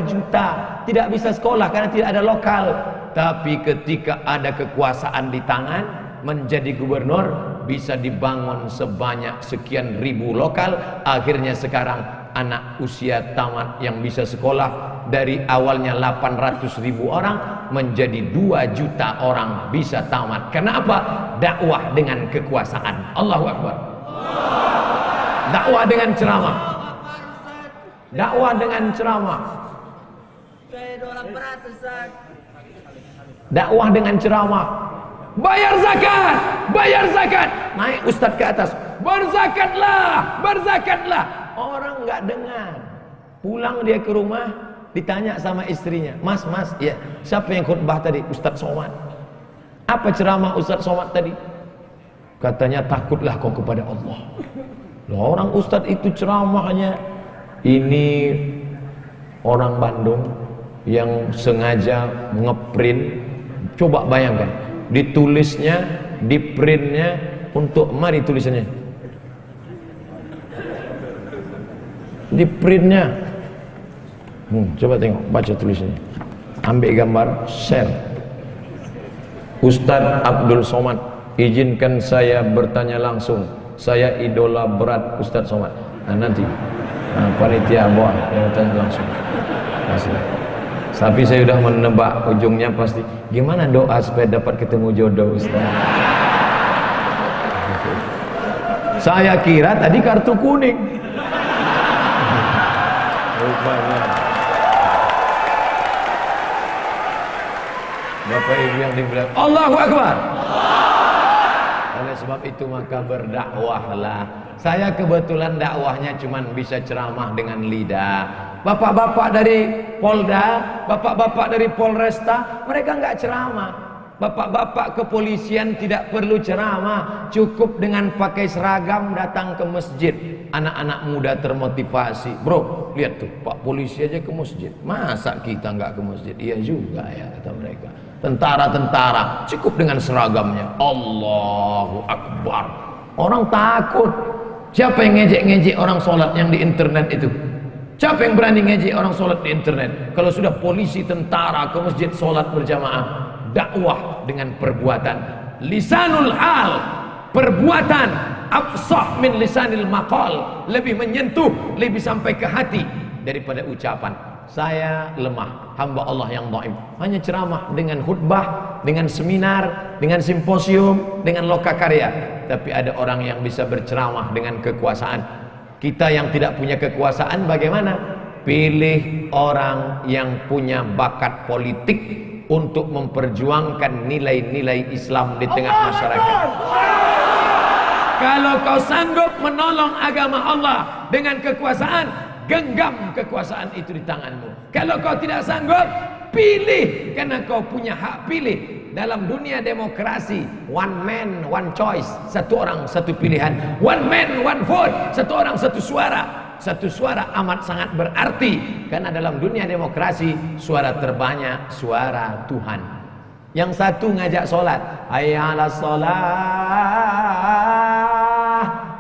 juta. Tidak bisa sekolah karena tidak ada lokal. Tapi ketika ada kekuasaan di tangan, menjadi gubernur, bisa dibangun sebanyak sekian ribu lokal. Akhirnya sekarang anak usia tamat yang bisa sekolah dari awalnya 800.000 orang menjadi 2 juta orang bisa tamat. Kenapa? Dakwah dengan kekuasaan. Allahu Akbar. Dakwah dengan ceramah. Dakwah dengan ceramah. Dakwah dengan ceramah. Bayar zakat, bayar zakat. Naik ustadz ke atas, berzakatlah, berzakatlah. Orang nggak dengar. Pulang dia ke rumah, ditanya sama istrinya, mas, ya, siapa yang khutbah tadi? Ustadz Somad. Apa ceramah Ustadz Somad tadi? Katanya, takutlah kau kepada Allah. Loh, orang ustadz itu ceramahnya. Ini orang Bandung yang sengaja ngeprint. Coba bayangkan, ditulisnya, diprintnya untuk, mari tulisannya, diprintnya. Coba tengok, baca tulisannya, ambil gambar, share. Ustadz Abdul Somad, izinkan saya bertanya langsung. Saya idola berat Ustadz Somad. Nah, nanti panitia bawa yang bertanya langsung. Kasih. Tapi saya sudah menebak ujungnya pasti. Gimana doa supaya dapat ketemu jodoh Ustaz? Saya kira tadi kartu kuning. Akbar. Bapak Ibu yang dimuliakan, Allahu Akbar. Oleh sebab itu maka berdakwahlah. Saya kebetulan dakwahnya cuman bisa ceramah dengan lidah. Bapak-bapak dari Polda, bapak-bapak dari Polresta, mereka nggak ceramah. Bapak-bapak kepolisian tidak perlu ceramah, cukup dengan pakai seragam datang ke masjid. Anak-anak muda termotivasi. Bro, lihat tuh, Pak polisi aja ke masjid, masa kita nggak ke masjid? Iya juga ya, kata mereka. Tentara-tentara cukup dengan seragamnya. Allahu Akbar. Orang takut. Siapa yang ngejek-ngejek orang sholat yang di internet itu? Siapa yang berani ngejek orang sholat di internet? Kalau sudah polisi, tentara ke masjid sholat berjamaah. Dakwah dengan perbuatan. Lisanul hal, perbuatan afsah min lisanil maqal, lebih menyentuh, lebih sampai ke hati daripada ucapan. Saya lemah, hamba Allah yang dhaif, hanya ceramah dengan khutbah, dengan seminar, dengan simposium, dengan lokakarya. Tapi ada orang yang bisa berceramah dengan kekuasaan. Kita yang tidak punya kekuasaan bagaimana? Pilih orang yang punya bakat politik untuk memperjuangkan nilai-nilai Islam di tengah masyarakat. Kalau kau sanggup menolong agama Allah dengan kekuasaan, genggam kekuasaan itu di tanganmu. Kalau kau tidak sanggup, pilih, karena kau punya hak pilih. Dalam dunia demokrasi, one man one choice, satu orang satu pilihan, one man one vote, satu orang satu suara. Satu suara amat sangat berarti, karena dalam dunia demokrasi suara terbanyak suara Tuhan. Yang satu ngajak sholat, hayya 'alas sholah.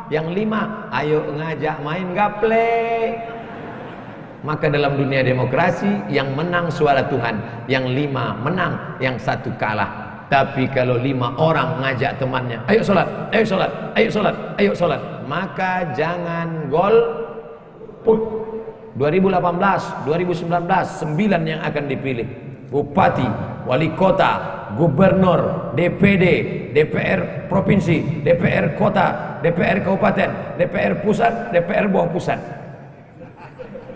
Yang lima, ayo ngajak main gaple. Maka dalam dunia demokrasi yang menang suara Tuhan, yang lima menang, yang satu kalah. Tapi kalau 5 orang ngajak temannya, ayo sholat, ayo sholat, ayo sholat, ayo sholat, maka jangan golput. 2018, 2019, 9 yang akan dipilih. Bupati, wali kota, gubernur, DPD, DPR provinsi, DPR kota, DPR kabupaten, DPR pusat, DPR bawah pusat.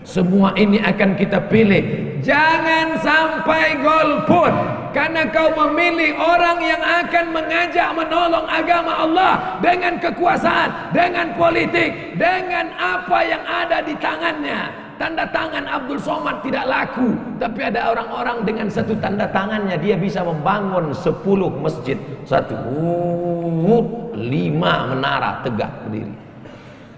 Semua ini akan kita pilih. Jangan sampai golput, karena kau memilih orang yang akan mengajak menolong agama Allah dengan kekuasaan, dengan politik, dengan apa yang ada di tangannya. Tanda tangan Abdul Somad tidak laku, tapi ada orang-orang dengan satu tanda tangannya dia bisa membangun 10 masjid, 5 menara tegak berdiri.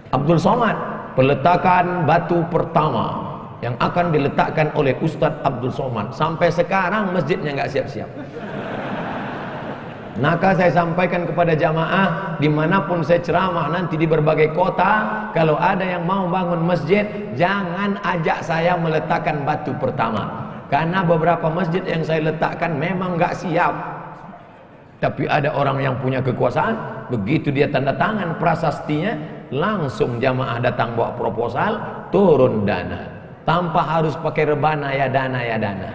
Abdul Somad, peletakan batu pertama yang akan diletakkan oleh Ustadz Abdul Somad. Sampai sekarang masjidnya nggak siap-siap. Maka saya sampaikan kepada jamaah, dimanapun saya ceramah nanti di berbagai kota, kalau ada yang mau bangun masjid, jangan ajak saya meletakkan batu pertama, karena beberapa masjid yang saya letakkan memang nggak siap. Tapi ada orang yang punya kekuasaan, begitu dia tanda tangan prasastinya, langsung jamaah datang bawa proposal, turun dana, tanpa harus pakai rebana ya dana ya dana.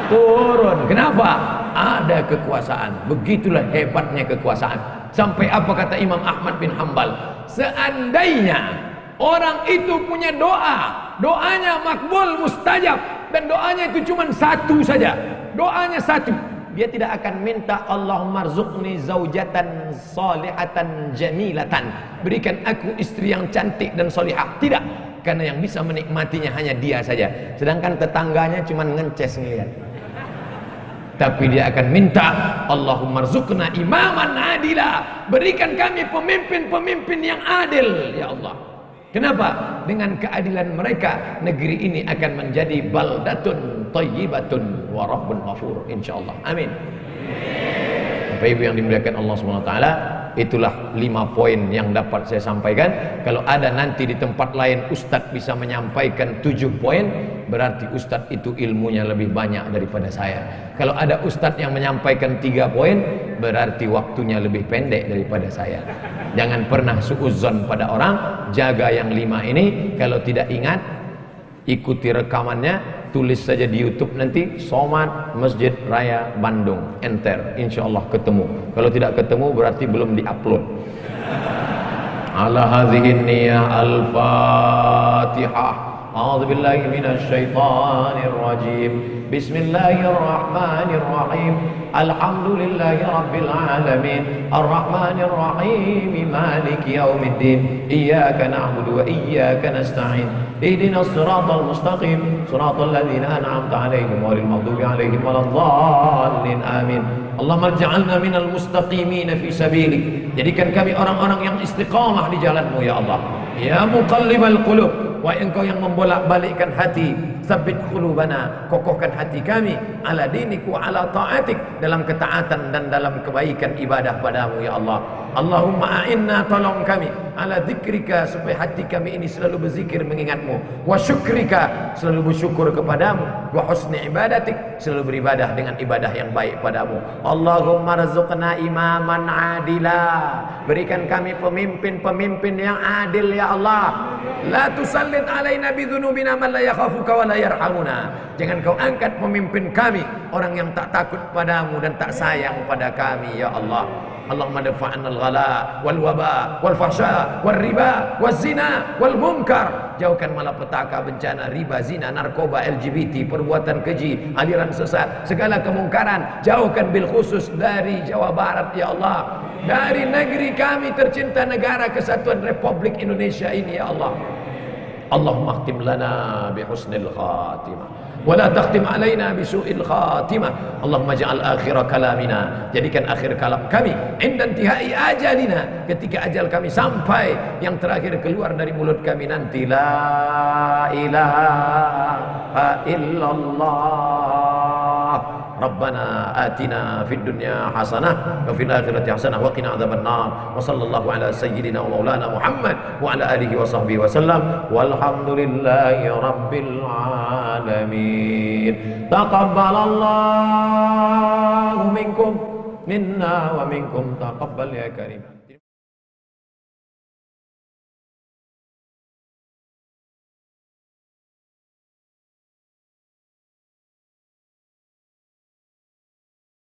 Turun. Kenapa? Ada kekuasaan. Begitulah hebatnya kekuasaan. Sampai apa kata Imam Ahmad bin Hanbal? Seandainya orang itu punya doa, doanya makbul mustajab, dan doanya itu cuma satu saja, doanya satu, dia tidak akan minta Allahumma rzuqni zaujatan salihatan jamilatan, berikan aku istri yang cantik dan salihah. Tidak, karena yang bisa menikmatinya hanya dia saja, sedangkan tetangganya cuma ngences ngeliat. Tapi dia akan minta Allahumma rzuqna imaman adila, berikan kami pemimpin-pemimpin yang adil ya Allah. Kenapa? Dengan keadilan mereka negeri ini akan menjadi baldatun thayyibatun wa rabbun ghafur insyaallah. Amin. Bapak Ibu yang dimuliakan Allah SWT, itulah 5 poin yang dapat saya sampaikan. Kalau ada nanti di tempat lain Ustadz bisa menyampaikan 7 poin, berarti Ustadz itu ilmunya lebih banyak daripada saya. Kalau ada Ustadz yang menyampaikan 3 poin, berarti waktunya lebih pendek daripada saya. Jangan pernah suudzon pada orang, jaga yang 5 ini. Kalau tidak ingat, ikuti rekamannya, tulis saja di YouTube nanti Somad Masjid Raya Bandung, enter, insyaallah ketemu. Kalau tidak ketemu berarti belum diupload. Ala hadhihi niyyah al-Fatihah. A'udzu billahi minasy syaithanir rajim. Bismillahirrahmanirrahim. Alhamdulillahi rabbil alamin. Arrahmanir rahim. Maliki yaumiddin. Iyyaka na'budu wa iyyaka nasta'in. Ihdinas siratal mustaqim. Siratal ladzina an'amta 'alaihim ghairil maghdubi 'alaihim waladdallin. Amin. Allahumma ij'alna minal mustaqimin fi sabilik. Jadikan kami orang-orang yang istiqamah di jalanmu ya Allah. Ya muqallibal qulub, wahai engkau yang membolak-balikkan hati, tsabbit qulubana, kokohkan hati kami ala dinik wa ala ta'atik, dalam ketaatan dan dalam kebaikan ibadah padamu ya Allah. Allahumma a'inna, tolong kami ala dzikrika, supaya hati kami ini selalu berzikir mengingatmu, wa syukrika, selalu bersyukur kepadamu, wa husni ibadatik, selalu beribadah dengan ibadah yang baik padamu. Allahumma rzuqna imaman adila, berikan kami pemimpin-pemimpin yang adil ya Allah. La tusallit alaina bidzunubina man la yakhafuka wa la yarhamuna, jangan kau angkat pemimpin kami orang yang tak takut padamu dan tak sayang pada kami ya Allah. Allahumma dafa'na al-ghala wal waba wal fahsya wal riba wal zina wal munkar, jauhkan malapetaka, bencana, riba, zina, narkoba, LGBT, perbuatan keji, aliran sesat, segala kemungkaran, jauhkan bil khusus dari Jawa Barat ya Allah, dari negeri kami tercinta, negara kesatuan Republik Indonesia ini ya Allah. Allahumma khtim lana bi husnil khatimah wa la takhtim alaina bi su'il khatimah. Allahumma ja'al akhir kalamina, jadikan akhir kalam kami inda intihai ajalina, ketika ajal kami sampai, yang terakhir keluar dari mulut kami nanti, la ilaha illallah. Rabbana atina fid dunya hasanah wa fil akhirati hasanah wa qina adzabannar. Wa sallallahu ala sayyidina wa maulana Muhammad wa ala alihi wa sahbihi wa sallam. Walhamdulillahi rabbil alamin. Taqabbalallahu minkum minna wa minkum, taqabbal ya karim.